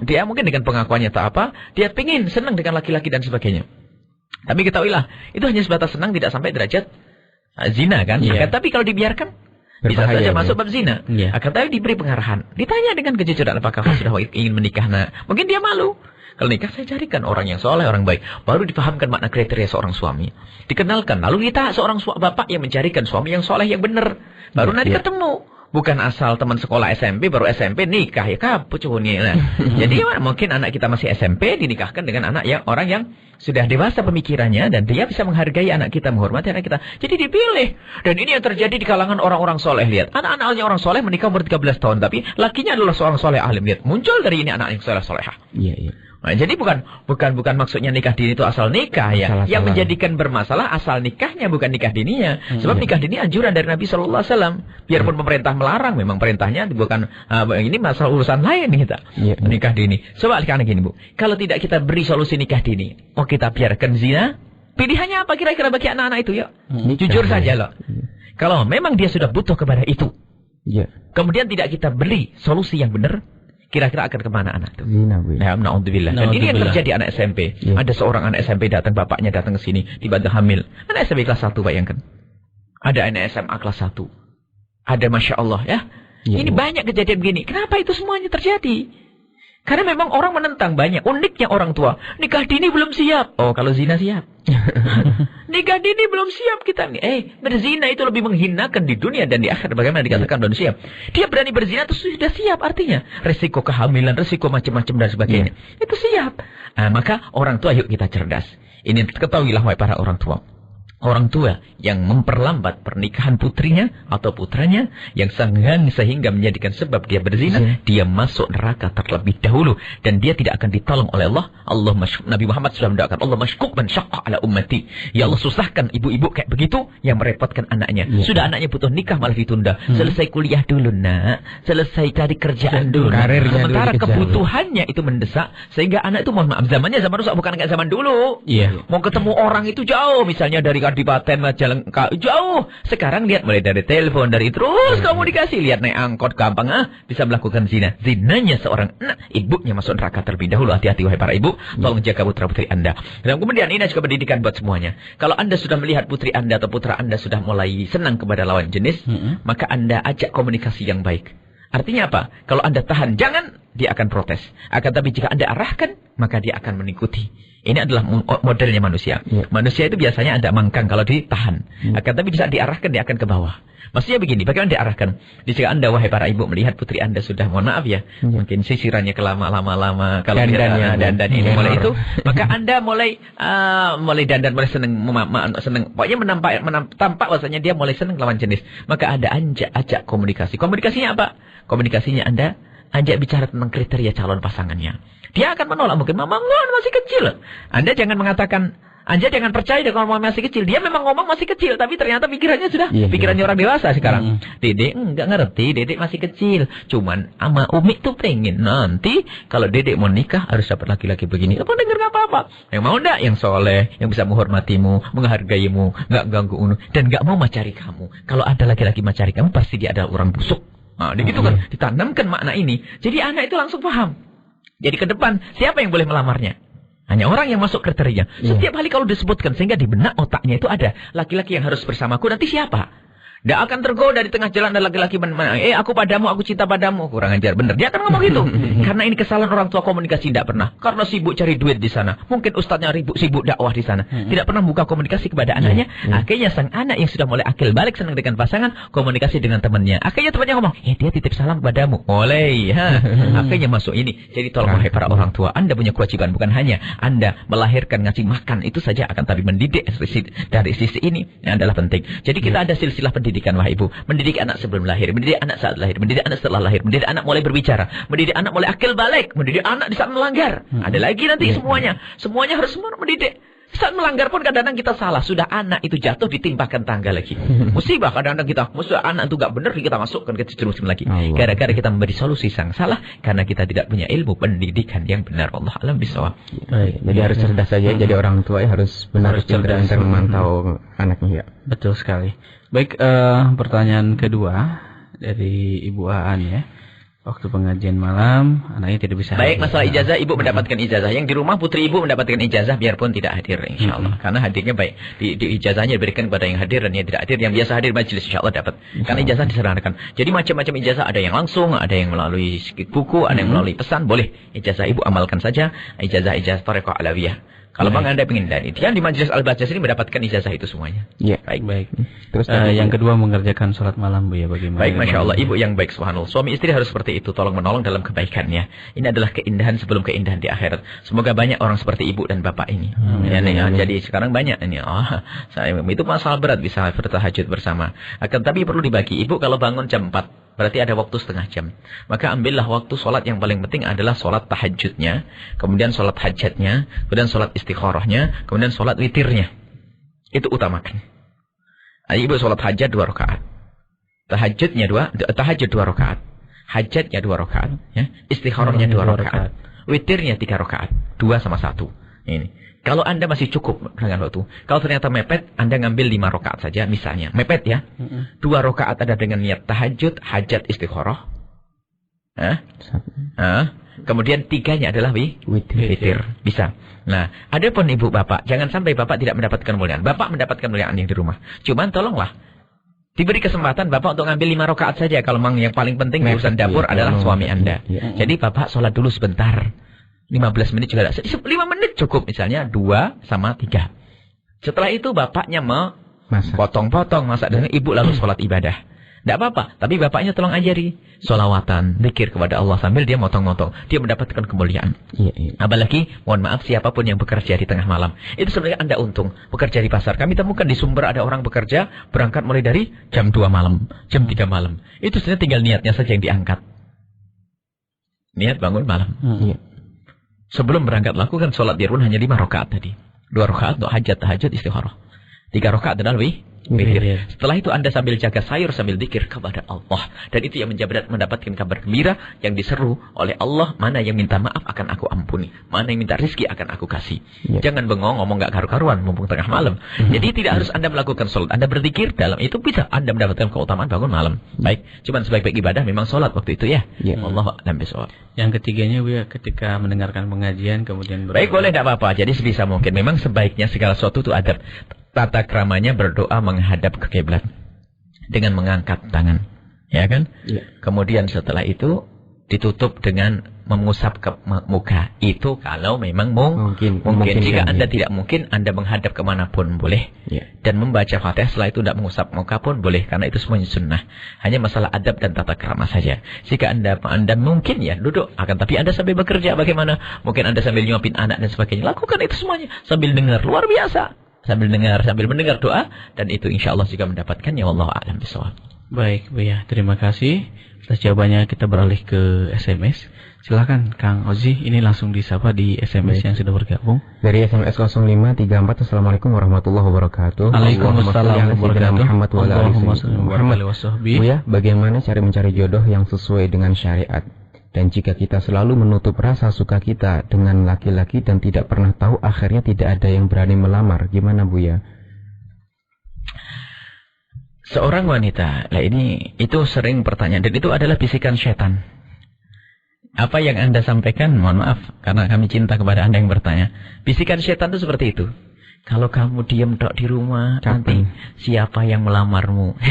Dia mungkin dengan pengakuannya tak apa, dia pingin senang dengan laki-laki dan sebagainya. Tapi ketahuilah, itu hanya sebatas senang tidak sampai derajat zina kan. Iya. Tapi kalau dibiarkan bisa berbahaya, saja masuk bab zina. Iya. Akan tapi diberi pengarahan. Ditanya dengan kejujuran apakah sudah ingin menikah. Nah, mungkin dia malu. Kalau nikah saya carikan orang yang soleh, orang baik. Baru dipahamkan makna kriteria seorang suami. Dikenalkan. Lalu kita seorang bapak yang mencarikan suami yang soleh, yang benar. Baru nanti ketemu. Bukan asal teman sekolah SMP, baru SMP nikah ya kapucuni. Nah, jadi mungkin anak kita masih SMP dinikahkan dengan orang yang sudah dewasa pemikirannya dan dia bisa menghargai anak kita, menghormati anak kita. Jadi dipilih. Dan ini yang terjadi di kalangan orang-orang soleh. Lihat, anak-anaknya orang soleh menikah umur 13 tahun, tapi lakinya adalah seorang soleh alim. Lihat, muncul dari ini anak yang soleh-solehah. Iya, iya. Nah, jadi bukan maksudnya nikah dini itu asal nikah ya. Salah. Yang menjadikan bermasalah asal nikahnya, bukan nikah dininya. Sebab nikah dini anjuran dari Nabi Sallallahu Alaihi Wasallam. Biarpun pemerintah melarang, memang perintahnya bukan ini masalah urusan lain kita. Nikah dini. Coba karena gini Bu, kalau tidak kita beri solusi nikah dini, mau kita biarkan zina, pilihannya apa kira-kira bagi anak-anak itu ya? Jujur saja loh. Kalau memang dia sudah butuh kepada itu, kemudian tidak kita beri solusi yang benar, kira-kira akan kemana anak itu? Na'udzubillah. Dan ini yang terjadi anak SMP. Ada seorang anak SMP datang, bapaknya datang ke sini, tiba-tiba hamil. Anak SMP kelas 1, bayangkan. Ada anak SMA kelas 1. Ada Masya Allah ya. Ini banyak kejadian begini. Kenapa itu semuanya terjadi? Karena memang orang menentang banyak. Uniknya orang tua. Nikah dini belum siap. Oh, kalau zina siap. Nikah dini belum siap kita nih. Berzina itu lebih menghinakan di dunia dan di akhirat. Bagaimana dikatakan belum siap? Dia berani berzina itu sudah siap artinya. Resiko kehamilan, resiko macam-macam dan sebagainya. Itu siap. Maka orang tua yuk kita cerdas. Ini ketahuilah wahai para orang tua. Orang tua yang memperlambat pernikahan putrinya atau putranya yang sehingga menjadikan sebab dia berzina, dia masuk neraka terlebih dahulu dan dia tidak akan ditolong oleh Allah. Nabi Muhammad sudah mendoakan, Allah masyquk man syaqqa ala ummati. Ya Allah, susahkan ibu-ibu kayak begitu yang merepotkan anaknya. Sudah anaknya butuh nikah malah ditunda. Selesai kuliah dulu nak, selesai cari kerjaan dulu. Sementara kebutuhannya itu mendesak sehingga anak itu mohon maaf zaman rusak, bukan kayak zaman dulu. Mau ketemu orang itu jauh, misalnya dari Kadipaten jalan jauh. Sekarang lihat mulai dari telepon, dari terus komunikasi, lihat naik angkot gampang bisa melakukan zina. Zinanya seorang anak, ibunya masuk neraka terlebih dahulu. Hati-hati wahai para ibu, tolong jaga putra-putri Anda. Dan kemudian ini juga pendidikan buat semuanya. Kalau Anda sudah melihat putri Anda atau putra Anda sudah mulai senang kepada lawan jenis, maka Anda ajak komunikasi yang baik. Artinya apa? Kalau Anda tahan, jangan, dia akan protes. Akan tapi jika Anda arahkan, maka dia akan mengikuti. Ini adalah modelnya manusia. Manusia itu biasanya ada mangkang kalau ditahan. Akan tapi bisa diarahkan, dia akan ke bawah. Maksudnya begini, bagaimana diarahkan? Jika Anda, wahai para ibu, melihat putri Anda sudah, mohon maaf ya, mungkin sisirannya kelama-lama, kalau dandan ini mulai itu, maka Anda mulai dandan, mulai senang, pokoknya tampak bahasanya dia mulai senang lawan jenis. Maka Anda ajak komunikasi. Komunikasinya apa? Komunikasinya Anda ajak bicara tentang kriteria calon pasangannya. Dia akan menolak, mungkin mama masih kecil. Anda jangan mengatakan, Anda jangan percaya dia kalau masih kecil. Dia memang ngomong masih kecil, tapi ternyata pikirannya sudah pikirannya orang dewasa sekarang. Dedek enggak ngerti, dedek masih kecil. Cuman ama Umi tuh pengen nanti kalau dedek mau nikah harus dapat laki-laki begini. Apa dengar enggak apa-apa. Yang mau enggak yang soleh, yang bisa menghormatimu, menghargaimu, enggak ganggu dan enggak mau macari kamu. Kalau ada laki-laki macari kamu pasti dia adalah orang busuk. Nah, gitu kan ditanamkan makna ini. Jadi anak itu langsung paham. Jadi ke depan, siapa yang boleh melamarnya? Hanya orang yang masuk kriteria. Setiap kali kalau disebutkan, sehingga di benak otaknya itu ada. Laki-laki yang harus bersamaku, nanti siapa? Tidak akan tergoda di tengah jalan ada laki-laki aku padamu, aku cinta padamu. Kurang ajar, benar. Dia akan ngomong gitu. Karena ini kesalahan orang tua, komunikasi tidak pernah. Karena sibuk cari duit di sana. Mungkin ustadznya sibuk dakwah di sana. Tidak pernah buka komunikasi kepada anaknya. Akhirnya sang anak yang sudah mulai akil balik, senang dengan pasangan, komunikasi dengan temannya. Akhirnya temannya ngomong, dia titip salam padamu. Mulai. Akhirnya masuk ini. Jadi tolong wahai para orang tua, Anda punya kewajiban. Bukan hanya Anda melahirkan, ngasih makan. Itu saja akan tapi mendidik dari sisi ini. Yang adalah penting. Jadi kita ada silsilah pendidikan wahai ibu, mendidik anak sebelum lahir, mendidik anak saat lahir, mendidik anak setelah lahir, mendidik anak mulai berbicara, mendidik anak mulai akil balik, mendidik anak di saat melanggar. Ada lagi nanti semuanya harus mendidik. Saat melanggar pun kadang-kadang kita salah, sudah anak itu jatuh ditimpakan tangga lagi. Musibah kadang-kadang kita, anak itu gak benar kita masukkan ke jerusalem lagi. Gara-gara kita memberi solusi sang salah karena kita tidak punya ilmu pendidikan yang benar. Allah alam bisawab. Jadi harus cerdas saja, jadi orang tua harus benar cerdas memantau anaknya. Betul sekali. Baik, pertanyaan kedua dari Ibu Aan ya. Waktu pengajian malam, anaknya tidak bisa hadir. Baik, masalah ijazah, ibu mendapatkan ijazah. Yang di rumah putri ibu mendapatkan ijazah biarpun tidak hadir, insyaAllah. Karena hadirnya baik. Di ijazahnya diberikan kepada yang hadir dan yang tidak hadir. Yang biasa hadir majelis, insyaAllah dapat. Karena ijazah diserahkan. Jadi macam-macam ijazah, ada yang langsung, ada yang melalui buku, ada yang melalui pesan. Boleh, ijazah ibu amalkan saja. Ijazah Thariqah Alawiyah. Kalau Bang Anda ingin dan itu yang di Majelis Al-Bajaz ini mendapatkan ijazah itu semuanya. Iya. Baik. Terus yang kedua mengerjakan sholat malam Bu ya, bagaimana? Baik, Masya Allah, ibu yang baik, subhanallah. Suami istri harus seperti itu, tolong menolong dalam kebaikannya. Ini adalah keindahan sebelum keindahan di akhirat. Semoga banyak orang seperti ibu dan bapak ini. Jadi sekarang banyak ini. Itu masalah berat bisa bertahajud bersama. Akan tapi perlu dibagi. Ibu kalau bangun jam 4 berarti ada waktu setengah jam. Maka ambillah waktu sholat yang paling penting adalah sholat tahajudnya, kemudian sholat hajatnya, kemudian sholat istikharahnya, kemudian sholat witirnya. Itu utamakan. Ibu sholat hajat 2 rakaat. Tahajud 2 rakaat. Hajatnya 2 rakaat. Ya. Istikharahnya 2 rakaat. Witirnya 3 rakaat. 2 sama 1. Ini. Kalau Anda masih cukup dengan waktu. Kalau ternyata mepet, Anda ngambil 5 rakaat saja misalnya. Mepet ya. 2 rakaat ada dengan niat tahajud, hajat, istikharah. Kemudian 3-nya adalah witir. Bisa. Nah, adapun ibu bapak, jangan sampai bapak tidak mendapatkan kemuliaan. Bapak mendapatkan kemuliaan yang di rumah. Cuman tolonglah. Diberi kesempatan bapak untuk ngambil 5 rakaat saja. Kalau memang yang paling penting di urusan dapur adalah suami Anda. Jadi bapak sholat dulu sebentar. 15 menit juga ada. 5 menit cukup misalnya 2 sama 3. Setelah itu bapaknya potong-potong masak dan ibu lalu sholat ibadah. Tidak apa-apa, tapi bapaknya tolong ajari sholawatan, zikir kepada Allah sambil dia motong-motong. Dia mendapatkan kemuliaan. Apalagi, mohon maaf siapapun yang bekerja di tengah malam. Itu sebenarnya Anda untung. Bekerja di pasar. Kami temukan di Sumber ada orang bekerja berangkat mulai dari jam 2 malam, jam 3 malam. Itu sebenarnya tinggal niatnya saja yang diangkat. Niat bangun malam. Sebelum berangkat lakukan sholat di rumah hanya 5 rakaat tadi. 2 rakaat untuk hajat, tahajud, istikharah. 3 rakaat adalah witir. Setelah itu Anda sambil jaga sayur, sambil zikir kepada Allah. Dan itu yang mendapatkan kabar gembira yang diseru oleh Allah. Mana yang minta maaf akan aku ampuni. Mana yang minta rizki akan aku kasih. Jangan bengong, ngomong gak karu-karuan, mumpung tengah malam. Jadi tidak harus Anda melakukan sholat. Anda berzikir dalam itu bisa Anda mendapatkan keutamaan bangun malam. Baik, cuman sebaik-baik ibadah memang sholat waktu itu ya. Allah a'lam bishawab. Yang ketiganya Bu ya, ketika mendengarkan pengajian kemudian baik, boleh, tidak apa-apa. Jadi sebisa mungkin. Memang sebaiknya segala sesuatu itu adab. Tata keramanya berdoa menghadap ke kiblat dengan mengangkat tangan, ya kan? Kemudian setelah itu ditutup dengan mengusap ke muka. Itu kalau memang mungkin. Jika Anda tidak mungkin, Anda menghadap kemanapun boleh. Dan membaca Fatihah setelah itu tidak mengusap muka pun boleh, karena itu semuanya sunnah. Hanya masalah adab dan tata krama saja. Jika Anda mungkin ya duduk, akan tapi Anda sambil bekerja bagaimana? Mungkin Anda sambil nyuapin anak dan sebagainya. Lakukan itu semuanya sambil dengar, luar biasa. Sambil mendengar doa, dan itu insya Allah juga mendapatkannya. Wallahu a'lam bishawab. Baik Bu ya, terima kasih atas jawabannya. Kita beralih ke SMS. Silakan Kang Ozi, ini langsung disapa di SMS yang sudah bergabung. Dari SMS 0534. Assalamualaikum warahmatullahi wabarakatuh. Waalaikumsalam warahmatullahi wabarakatuh. Bu ya, bagaimana cara mencari jodoh yang sesuai dengan syariat? Dan jika kita selalu menutup rasa suka kita dengan laki-laki dan tidak pernah tahu, akhirnya tidak ada yang berani melamar. Gimana Bu ya? Seorang wanita, itu sering pertanyaan, dan itu adalah bisikan setan. Apa yang Anda sampaikan, mohon maaf, karena kami cinta kepada Anda yang bertanya. Bisikan setan itu seperti itu. Kalau kamu diam tok di rumah, nanti siapa yang melamarmu?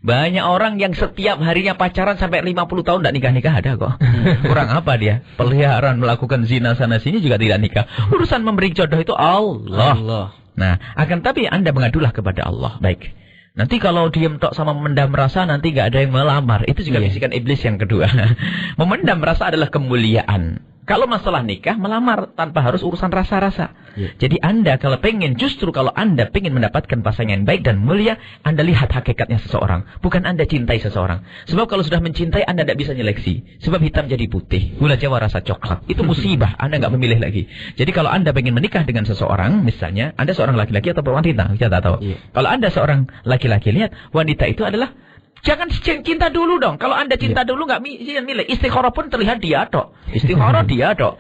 Banyak orang yang setiap harinya pacaran sampai 50 tahun tidak nikah-nikah ada kok. Kurang apa dia? Peliharaan melakukan zina sana sini juga tidak nikah. Urusan memberi jodoh itu Allah. Nah, akan tapi Anda mengadulah kepada Allah. Baik. Nanti kalau diem tok sama memendam rasa, nanti nggak ada yang melamar. Itu juga bisikan iblis yang kedua. Memendam rasa adalah kemuliaan. Kalau masalah nikah, melamar tanpa harus urusan rasa-rasa. Jadi Anda kalau Anda pengen mendapatkan pasangan yang baik dan mulia, Anda lihat hakikatnya seseorang. Bukan Anda cintai seseorang. Sebab kalau sudah mencintai, Anda tidak bisa nyeleksi. Sebab hitam jadi putih, gula Jawa rasa coklat. Itu musibah, Anda nggak memilih lagi. Jadi kalau Anda pengen menikah dengan seseorang, misalnya Anda seorang laki-laki atau wanita, kita tak tahu. Kalau Anda seorang laki-laki, lihat wanita itu adalah jangan cinta dulu dong. Kalau Anda cinta dulu nggak milih. Istikharah pun terlihat dia tok. Istikharah dia tok.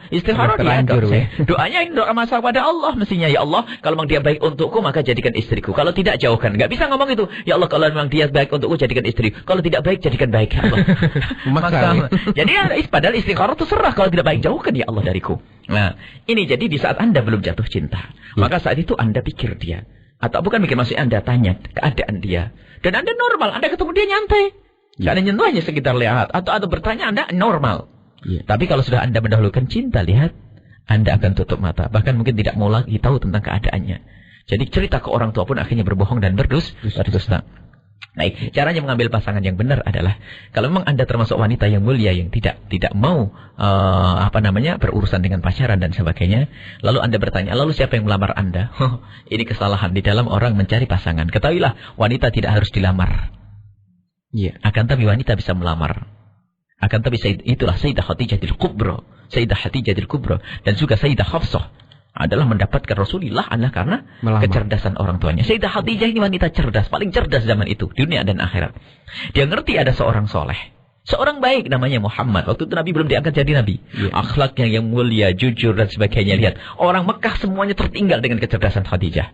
Doanya doa masa pada Allah mestinya. Ya Allah, kalau memang dia baik untukku maka jadikan istriku. Kalau tidak jauhkan. Nggak bisa ngomong itu. Ya Allah, kalau memang dia baik untukku jadikan istriku. Kalau tidak baik jadikan baik ya Allah. Jadi padahal istikharah itu serah. Kalau tidak baik jauhkan ya Allah dariku. Nah, ini jadi di saat Anda belum jatuh cinta, maka saat itu Anda pikir dia. Atau bukan mikir, maksudnya Anda tanya keadaan dia. Dan Anda normal, Anda ketemu dia nyantai. Gak ada nyentuh, hanya sekitar lihat. Atau bertanya, Anda normal. Tapi kalau sudah Anda mendahulukan cinta, lihat. Anda akan tutup mata. Bahkan mungkin tidak mau lagi tahu tentang keadaannya. Jadi cerita ke orang tua pun akhirnya berbohong dan berdusta. Baik, caranya mengambil pasangan yang benar adalah kalau memang Anda termasuk wanita yang mulia yang tidak mau berurusan dengan pacaran dan sebagainya, lalu Anda bertanya, lalu siapa yang melamar Anda? Ini kesalahan di dalam orang mencari pasangan. Ketahuilah, wanita tidak harus dilamar. Iya. Akan tapi wanita bisa melamar. Akan tapi itulah Sayyidah Khadijatul Kubra, Sayyidah Khadijatul Kubra dan juga Sayyidah Hafsah adalah mendapatkan Rasulullah adalah karena kecerdasan orang tuanya. Sayyidah Khadijah ini wanita cerdas, paling cerdas zaman itu, dunia dan akhirat. Dia ngerti ada seorang soleh, seorang baik namanya Muhammad. Waktu itu Nabi belum diangkat jadi Nabi. Akhlaknya yang mulia, jujur dan sebagainya. Lihat, orang Mekah semuanya tertinggal dengan kecerdasan Khadijah.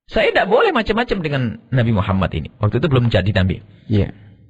Saya tidak boleh macam-macam dengan Nabi Muhammad ini. Waktu itu belum jadi Nabi.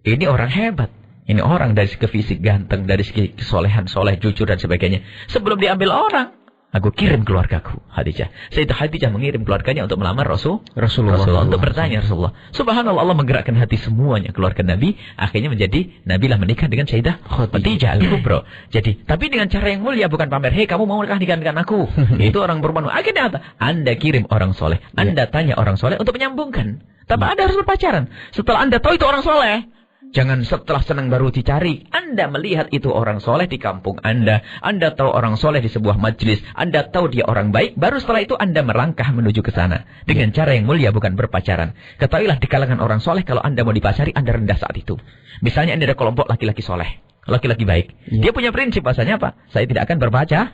Ini orang hebat. Ini orang dari segi fisik ganteng, dari segi kesolehan, soleh, jujur dan sebagainya. Sebelum diambil orang, aku kirim keluargaku, Khadijah. Sayyidah Khadijah mengirim keluarganya untuk melamar Rasulullah. Untuk bertanya Rasulullah. Subhanallah, Allah menggerakkan hati semuanya keluarga Nabi. Akhirnya menjadi Nabi lah menikah dengan Sayyidah Khadijah Al-Kubra. Jadi, tapi dengan cara yang mulia, bukan pamer. Hei, kamu mau nikah dengan aku? Itu orang berman. Akhirnya apa? Anda kirim orang soleh. Anda tanya orang soleh untuk menyambungkan. Tapi Anda harus berpacaran. Setelah Anda tahu itu orang soleh, jangan setelah senang baru dicari. Anda melihat itu orang soleh di kampung Anda. Anda tahu orang soleh di sebuah majlis. Anda tahu dia orang baik. Baru setelah itu Anda melangkah menuju ke sana. Dengan cara yang mulia, bukan berpacaran. Ketahuilah di kalangan orang soleh, kalau Anda mau dipacari, Anda rendah saat itu. Misalnya Anda ada kelompok laki-laki soleh. Laki-laki baik. Dia punya prinsip bahasanya apa? Saya tidak akan berpacaran.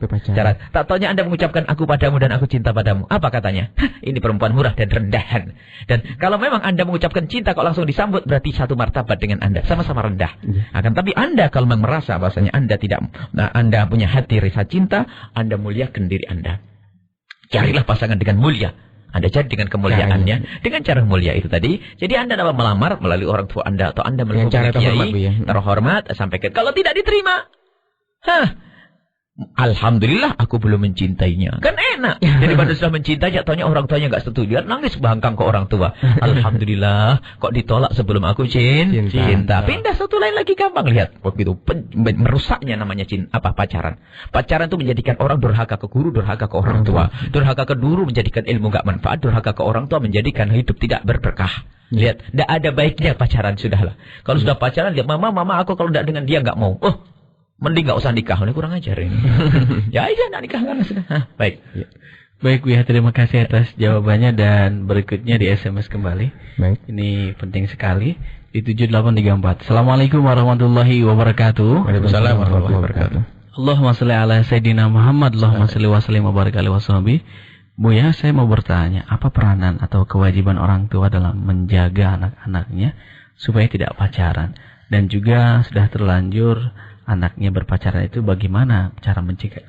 Tak taunya Anda mengucapkan aku padamu dan aku cinta padamu. Apa katanya? Ini perempuan murah dan rendahan. Dan kalau memang Anda mengucapkan cinta kok langsung disambut, berarti satu martabat dengan Anda. Sama-sama rendah. Akan tapi Anda kalau memang merasa bahasanya Anda punya hati rasa cinta, Anda muliakan diri Anda. Carilah pasangan dengan mulia. Anda cari dengan kemuliaannya, dengan cara mulia itu tadi. Jadi Anda dapat melamar melalui orang tua Anda atau Anda melalui kiai terhormat, sampaikan. Kalau tidak diterima, alhamdulillah aku belum mencintainya. Kan enak. Daripada sudah mencintainya, taunya orang tuanya enggak setuju. Dia nangis bangkang ke orang tua. Alhamdulillah, kok ditolak sebelum aku cinta. Pindah satu lain lagi gampang. Lihat, begitu merusaknya namanya pacaran. Pacaran itu menjadikan orang durhaka ke guru, durhaka ke orang tua. Durhaka ke guru menjadikan ilmu enggak manfaat, durhaka ke orang tua menjadikan hidup tidak berberkah. Lihat, enggak ada baiknya pacaran sudahlah. Kalau sudah pacaran, lihat mama aku kalau enggak dengan dia enggak mau. Mending nggak usah nikah, ini kurang ajar ini. Ya aja nggak nikah karena sudah. Baik. Baik, Buya, terima kasih atas jawabannya dan berikutnya di SMS kembali. Baik. Ini penting sekali di 7834. Assalamualaikum warahmatullahi wabarakatuh. Waalaikumsalam warahmatullahi wabarakatuh. Allahumma sholli ala Sayyidina Muhammad. Allahumma sholli wa sallim wa barik alaihi washabi. Buya, saya mau bertanya, apa peranan atau kewajiban orang tua dalam menjaga anak-anaknya supaya tidak pacaran, dan juga sudah terlanjur anaknya berpacaran itu bagaimana cara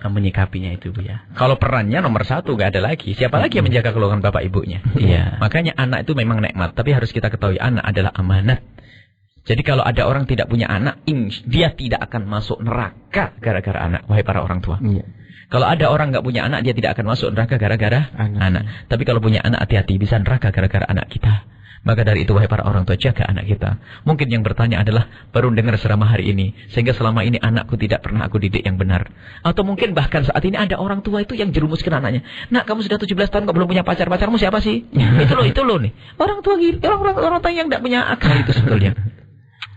menyikapinya itu, Bu ya? Kalau perannya nomor satu gak ada lagi. Siapa lagi yang menjaga keuangan bapak ibunya? Iya. Makanya anak itu memang nikmat, tapi harus kita ketahui anak adalah amanat. Jadi kalau ada orang tidak punya anak, dia tidak akan masuk neraka gara-gara anak. Wahai para orang tua. Iya. Kalau ada orang nggak punya anak, dia tidak akan masuk neraka gara-gara anak. Tapi kalau punya anak, hati-hati, bisa neraka gara-gara anak kita. Maka dari itu, wahai para orang tua, jaga anak kita. Mungkin yang bertanya adalah, baru dengar ceramah hari ini, sehingga selama ini anakku tidak pernah aku didik yang benar. Atau mungkin bahkan saat ini ada orang tua itu yang jerumuskan anaknya. Nak, kamu sudah 17 tahun kok belum punya pacar. Pacarmu siapa sih? Itu loh nih. Orang tua gini, orang tua yang tidak punya akal itu sebetulnya.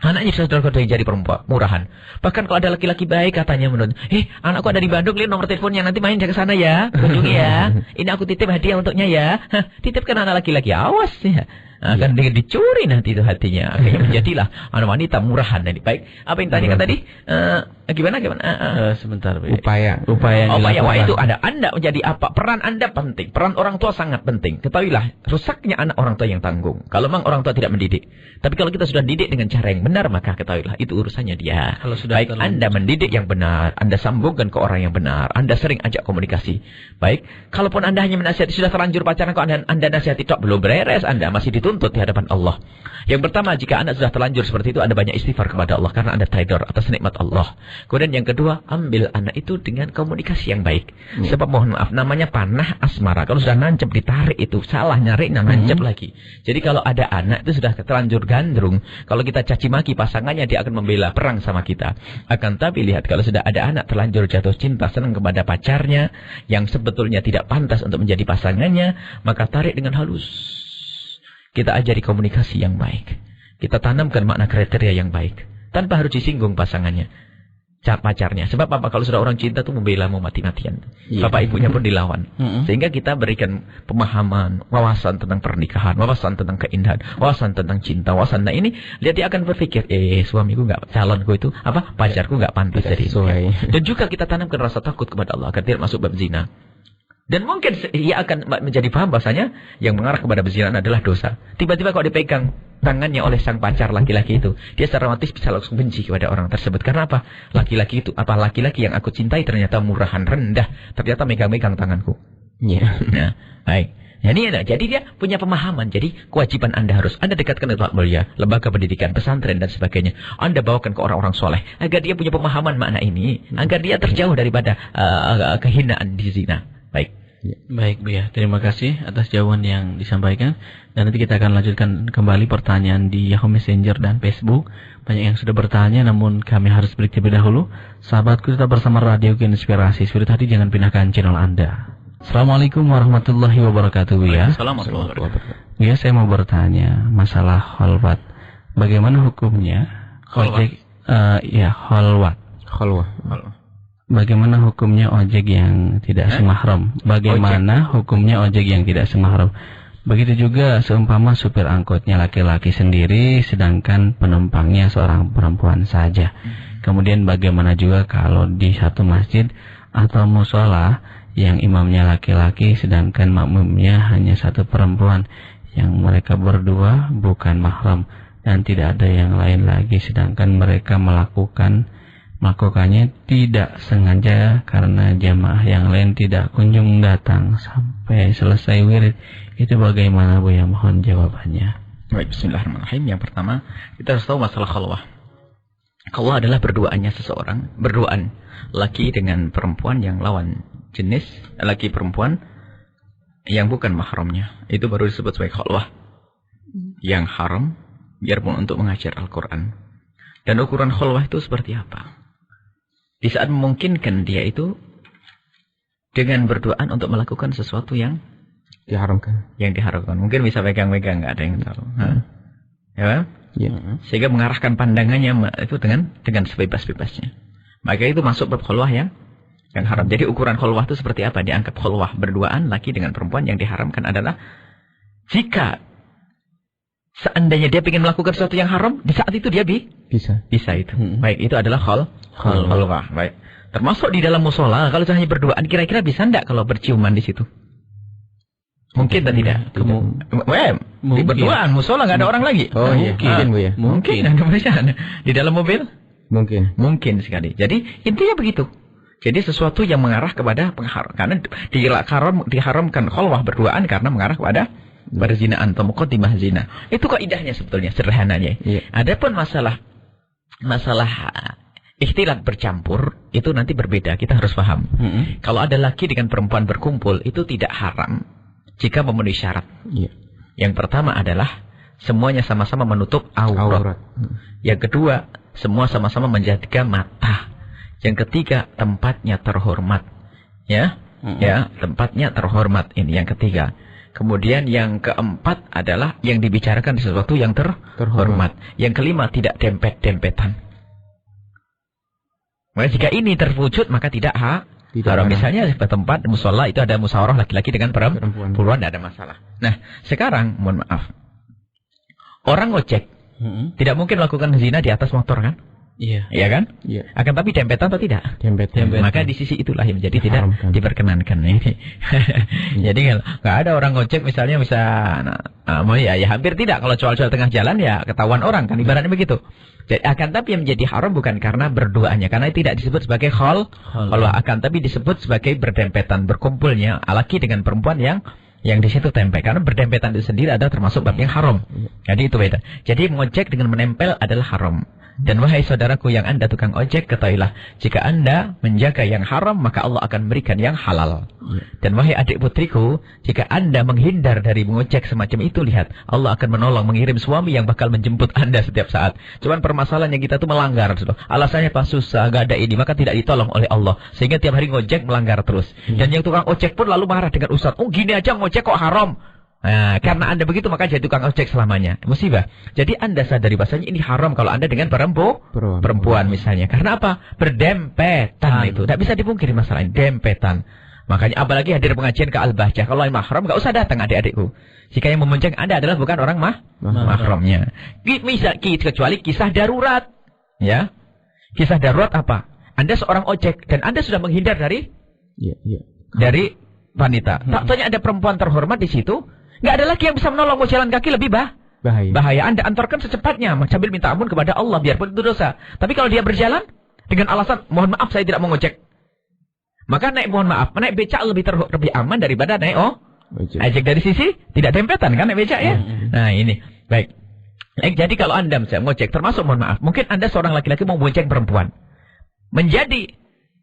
Anaknya sudah jadi perempuan, murahan. Bahkan kalau ada laki-laki baik katanya menurut, anakku ada di Bandung, lihat nomor teleponnya, nanti main ke sana ya, kunjungi ya. Ini aku titip hadiah untuknya ya. Titipkan anak laki-laki, awas ya. Akan dicuri nanti itu hatinya. Akhirnya menjadilah anak wanita murahan. Baik, apa yang tanyakan tadi? Gimana? Sebentar, Upaya wah itu ada. Anda menjadi apa? Peran Anda penting. Peran orang tua sangat penting. Ketahuilah, rusaknya anak orang tua yang tanggung. Kalau memang orang tua tidak mendidik. Tapi kalau kita sudah didik dengan cara yang benar, maka ketahuilah itu urusannya dia. Kalau sudah baik, Anda mendidik yang benar, Anda sambungkan ke orang yang benar, Anda sering ajak komunikasi. Baik, kalaupun Anda hanya menasihati, sudah terlanjur pacaran kok Anda nasihati tok, belum beres, Anda masih dituntut tuntut di hadapan Allah. Yang pertama, jika anak sudah terlanjur seperti itu, Anda banyak istighfar kepada Allah karena Anda taidor atas nikmat Allah. Kemudian yang kedua, ambil anak itu dengan komunikasi yang baik. Sebab mohon maaf, namanya panah asmara. Kalau sudah nancep, ditarik itu, salah nyari, nancep lagi. Jadi kalau ada anak itu sudah terlanjur gandrung, kalau kita caci maki pasangannya, dia akan membela perang sama kita. Akan tapi lihat, kalau sudah ada anak terlanjur jatuh cinta, senang kepada pacarnya, yang sebetulnya tidak pantas untuk menjadi pasangannya, maka tarik dengan halus. Kita ajari komunikasi yang baik. Kita tanamkan makna kriteria yang baik. Tanpa harus disinggung pasangannya, pacarnya. Sebab apa? Kalau sudah orang cinta itu membela mau mati-matian. Bapak ibunya pun dilawan. Sehingga kita berikan pemahaman, wawasan tentang pernikahan, wawasan tentang keindahan, wawasan tentang cinta, wawasan. Nah ini, lihat dia akan berpikir, suamiku nggak, calonku itu, pacarku nggak pantas jadi. Dan juga kita tanamkan rasa takut kepada Allah agar tidak masuk bab zina. Dan mungkin ia akan menjadi paham bahasanya yang mengarah kepada perzinahan adalah dosa. Tiba-tiba kalau dipegang tangannya oleh sang pacar laki-laki itu, dia secara otomatis bisa langsung benci kepada orang tersebut. Karena apa? Laki-laki itu, laki-laki yang aku cintai ternyata murahan, rendah. Ternyata megang-megang tanganku. Nah, baik. Jadi dia punya pemahaman. Jadi kewajiban Anda harus Anda dekatkan dengan mulia, lembaga pendidikan, pesantren dan sebagainya. Anda bawakan ke orang-orang soleh agar dia punya pemahaman makna ini, agar dia terjauh daripada kehinaan di zina. Baik. Baik Bu ya, terima kasih atas jawaban yang disampaikan. Dan nanti kita akan lanjutkan kembali pertanyaan di Yahoo Messenger dan Facebook. Banyak yang sudah bertanya, namun kami harus break terlebih dahulu. Sahabatku, tetap bersama Radio Inspirasi. Spirit hati, jangan pindahkan channel Anda. Assalamualaikum warahmatullahi wabarakatuh Bu ya. Assalamualaikum warahmatullahi wabarakatuh. Bu ya, saya mau bertanya masalah kholwat. Bagaimana hukumnya? Ojek, kholwat. Bagaimana hukumnya ojek yang tidak semahram? Bagaimana hukumnya ojek yang tidak semahram? Begitu juga seumpama supir angkotnya laki-laki sendiri, sedangkan penumpangnya seorang perempuan saja. Kemudian bagaimana juga kalau di satu masjid atau musola yang imamnya laki-laki, sedangkan makmumnya hanya satu perempuan, yang mereka berdua bukan mahram dan tidak ada yang lain lagi, sedangkan mereka melakukannya tidak sengaja karena jamaah yang lain tidak kunjung datang sampai selesai wirid. Itu bagaimana Bu ya? Mohon jawabannya. Baik, bismillahirrahmanirrahim. Yang pertama, kita harus tahu masalah khalwah. Khalwah adalah berduaannya seseorang, berduaan laki dengan perempuan yang lawan jenis, laki perempuan yang bukan mahramnya. Itu baru disebut sebagai khalwah. Yang haram, biarpun untuk mengajar Al-Quran. Dan ukuran khalwah itu seperti apa? Di saat memungkinkan dia itu dengan berduaan untuk melakukan sesuatu yang diharamkan. Mungkin bisa pegang-pegang, nggak ada yang tahu. Ya, sehingga mengarahkan pandangannya itu dengan sebebas-bebasnya. Maka itu masuk bab khalwah yang haram. Jadi ukuran khalwah itu seperti apa? Dianggap khalwah berduaan laki dengan perempuan yang diharamkan adalah jika seandainya dia ingin melakukan sesuatu yang haram, di saat itu dia bisa itu. Baik, itu adalah khalwah. Baik. Termasuk di dalam musola, kalau hanya berduaan, kira-kira bisa enggak kalau berciuman di situ? Mungkin atau tidak? Di berduaan, musola nggak ada orang lagi. Mungkin Bu ya. Mungkin. Di dalam mobil? Mungkin sekali. Jadi intinya begitu. Jadi sesuatu yang mengarah kepada pengharam. Karena diharamkan khalwah berduaan karena mengarah kepada berzinaan atau muqaddimah zina. Itu kaidahnya sebetulnya, sederhananya. Adapun masalah ikhtilat bercampur itu nanti berbeda, kita harus paham. Kalau ada laki dengan perempuan berkumpul itu tidak haram jika memenuhi syarat. Yang pertama adalah semuanya sama-sama menutup aurat. Yang kedua, semua sama-sama menjaga mata. Yang ketiga, tempatnya terhormat. Ya, tempatnya terhormat, ini yang ketiga. Kemudian yang keempat adalah yang dibicarakan di sesuatu yang terhormat. Yang kelima, tidak dempet-dempetan. Maka jika ini terwujud maka tidak haram. Misalnya di tempat musola itu ada musyawarah laki-laki dengan perempuan, tidak ada masalah. Nah, sekarang mohon maaf, orang ojek tidak mungkin melakukan zina di atas motor kan? Iya kan? Iya. Akan tapi dempetan atau tidak? Dempetan. Maka di sisi itulah yang menjadi tidak diperkenankan. Jadi kalau nggak ada orang ojek misalnya bisa, ya hampir tidak. Kalau cowok-cowok tengah jalan ya ketahuan orang kan, ibaratnya begitu. Jadi, akan tapi yang menjadi haram bukan karena berduanya, karena tidak disebut sebagai khalwah, akan tapi disebut sebagai berdempetan, berkumpulnya laki dengan perempuan yang Yang di situ tempe. Karena berdempetan itu sendiri adalah termasuk bab yang haram. Jadi itu beda. Jadi mengojek dengan menempel adalah haram. Dan wahai saudaraku yang Anda tukang ojek, ketahuilah, jika Anda menjaga yang haram, maka Allah akan memberikan yang halal. Dan wahai adik putriku, jika Anda menghindar dari mengojek semacam itu, lihat, Allah akan menolong, mengirim suami yang bakal menjemput Anda setiap saat. Cuman permasalahannya kita tuh melanggar. Alasannya pas susah, gak ada ini, maka tidak ditolong oleh Allah. Sehingga tiap hari ngojek melanggar terus. Dan yang tukang ojek pun lalu marah dengan Ustaz. Oh gini aja ngojek kok haram. Nah, karena Anda begitu maka jadi tukang ojek selamanya. Musibah. Jadi Anda sadari bahasanya ini haram kalau Anda dengan perempuan misalnya. Karena apa? Berdempetan itu. Tidak bisa dipungkiri masalah ini. Dempetan. Makanya apalagi hadir pengajian ke Al-Bahjah. Kalau yang mahram nggak usah datang adik-adikku. Jika yang memonceng Anda adalah bukan orang mahramnya. Kecuali kisah darurat. Ya. Kisah darurat apa? Anda seorang ojek dan Anda sudah menghindar dari wanita. Tak tanya ada perempuan terhormat di situ. Nggak ada lagi yang bisa menolong, mau jalan kaki lebih bahaya. Anda antarkan secepatnya sambil minta ampun kepada Allah biarpun itu dosa. Tapi kalau dia berjalan dengan alasan mohon maaf saya tidak mau ngojek, maka naik becak lebih aman daripada naik ojek. Dari sisi tidak dempetan kan naik becak ya. Nah ini baik. Jadi kalau Anda misalnya ngojek termasuk mohon maaf, mungkin Anda seorang laki-laki mau bonceng perempuan, menjadi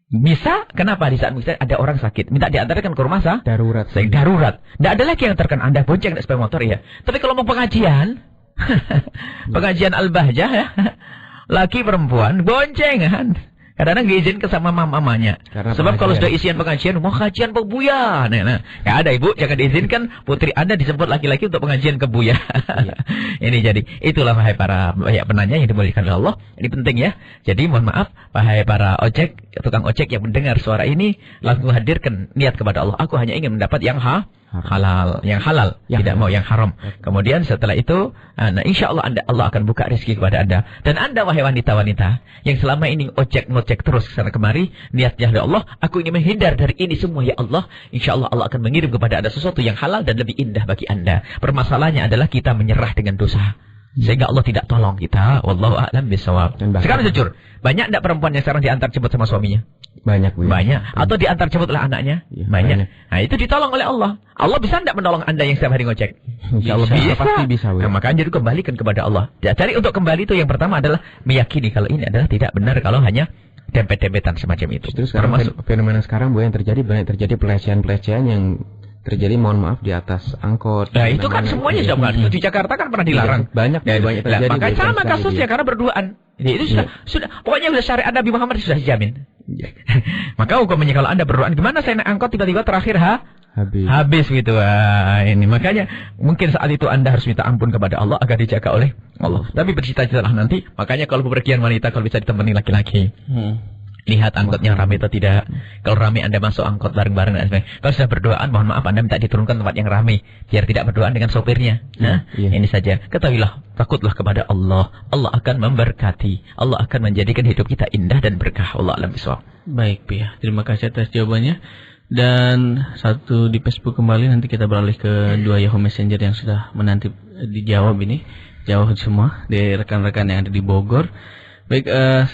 bisa, kenapa di saat ada orang sakit minta diantarkan ke rumah darurat. Tidak ada lagi yang terkena Anda bonceng dan sepeda motor ya. Tapi kalau mau pengajian pengajian Al-Bahjah ya, laki perempuan boncengan. Kadang-kadang izin ke sama mamanya. Sebab kalau sudah isian pengajian, mau kajian Pak Buya. Nah, nggak ada ibu, jangan diizinkan putri Anda disebut laki-laki untuk pengajian ke Buya. Ini jadi, itulah wahai para penanya yang dimuliakan oleh Allah. Ini penting ya. Jadi mohon maaf, wahai para tukang ojek yang mendengar suara ini, langsung hadirkan niat kepada Allah. Aku hanya ingin mendapat yang halal, tidak mau yang haram. Kemudian setelah itu, insya Allah Allah akan buka rezeki kepada Anda. Dan Anda wahai wanita-wanita yang selama ini ngojek terus kesana kemari, niatnya oleh Allah, aku ingin menghindar dari ini semua ya Allah. Insya Allah Allah akan mengirim kepada Anda sesuatu yang halal dan lebih indah bagi Anda. Permasalahannya adalah kita menyerah dengan dosa, sehingga Allah tidak tolong kita. Wallahu a'lam bishawab. Sekarang jujur, banyak tidak perempuan yang sekarang diantar jemput sama suaminya? Banyak. Atau diantar jemput oleh anaknya? Banyak. Nah itu ditolong oleh Allah. Allah bisa tidak menolong Anda yang setiap hari ngojek? Insya Allah bisa. Pasti bisa. Nah, makanya jadi kembalikan kepada Allah. Cari untuk kembali itu yang pertama adalah meyakini kalau ini adalah tidak benar, kalau hanya dempet-dempetan semacam itu. Terus sekarang fenomena sekarang yang terjadi banyak terjadi pelecehan yang terjadi, mohon maaf, di atas angkot. Nah itu kan semuanya sudah mengatur. Di Jakarta kan pernah dilarang. Banyak terjadi. Maka sama kasusnya karena berduaan. Itu sudah pokoknya sudah syariat Nabi Muhammad sudah dijamin. Maka hukumnya kalau Anda berduaan, gimana saya naik angkot tiba-tiba terakhir habis gitu. Ini makanya mungkin saat itu Anda harus minta ampun kepada Allah agar dijaga oleh Allah. Tapi bercita-citalah nanti. Makanya kalau bepergian wanita kalau bisa ditemani laki-laki. Lihat angkotnya ramai atau tidak. Kalau ramai Anda masuk angkot bareng-bareng dan sebagainya. Kalau sudah berduaan, mohon maaf Anda minta diturunkan tempat yang ramai biar tidak berduaan dengan sopirnya. Nah, ini saja. Ketahuilah, takutlah kepada Allah. Allah akan memberkati. Allah akan menjadikan hidup kita indah dan berkah. Allah alam bisawab. Baik, Pia. Terima kasih atas jawabannya. Dan satu di Facebook kembali, nanti kita beralih ke dua Yahoo Messenger yang sudah menanti dijawab ini. Jawab semua dari rekan-rekan yang ada di Bogor. Baik,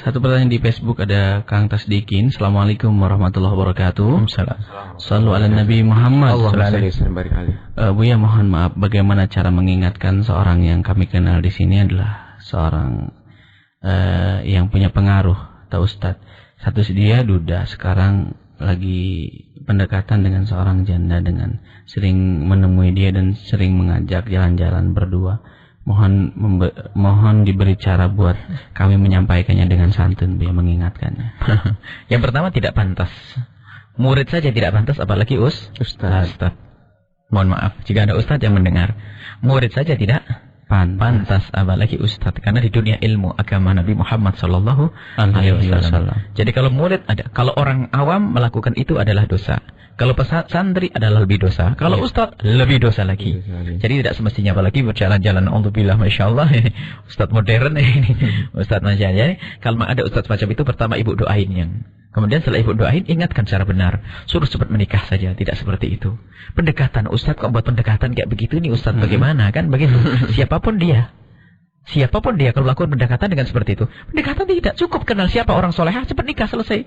satu pertanyaan di Facebook ada Kang Tasdikin. Assalamualaikum warahmatullahi wabarakatuh. Sallu ala Nabi Muhammad. Buya, mohon maaf, bagaimana cara mengingatkan seorang yang kami kenal di sini adalah seorang yang punya pengaruh, atau Ustadz. Satu dia duda, sekarang lagi pendekatan dengan seorang janda, dengan sering menemui dia dan sering mengajak jalan-jalan berdua. Mohon diberi cara buat kami menyampaikannya dengan santun, biar mengingatkannya. Yang pertama, tidak pantas. Murid saja tidak pantas, apalagi Ustaz. Mohon maaf jika ada Ustaz yang mendengar. Murid saja tidak pantas, apalagi Ustaz. Karena di dunia ilmu agama Nabi Muhammad sallallahu alaihi wasallam. Jadi kalau murid ada, kalau orang awam melakukan itu adalah dosa. Kalau santri adalah lebih dosa. Kalau Ustaz lebih dosa lagi. Jadi tidak semestinya, apalagi berjalan-jalan. Alhamdulillah, Masya Allah. Ustaz modern ini. Ustaz Masya Allah. Kalau ada Ustaz macam itu, pertama ibu doain yang. Kemudian setelah ibu doain, ingatkan secara benar. Suruh cepat menikah saja. Tidak seperti itu. Pendekatan. Ustaz kok buat pendekatan kayak begitu nih Ustaz? Bagaimana? Kan begitu. Siapapun dia kalau melakukan pendekatan dengan seperti itu. Pendekatan tidak cukup kenal siapa orang solehah, cepat nikah, selesai.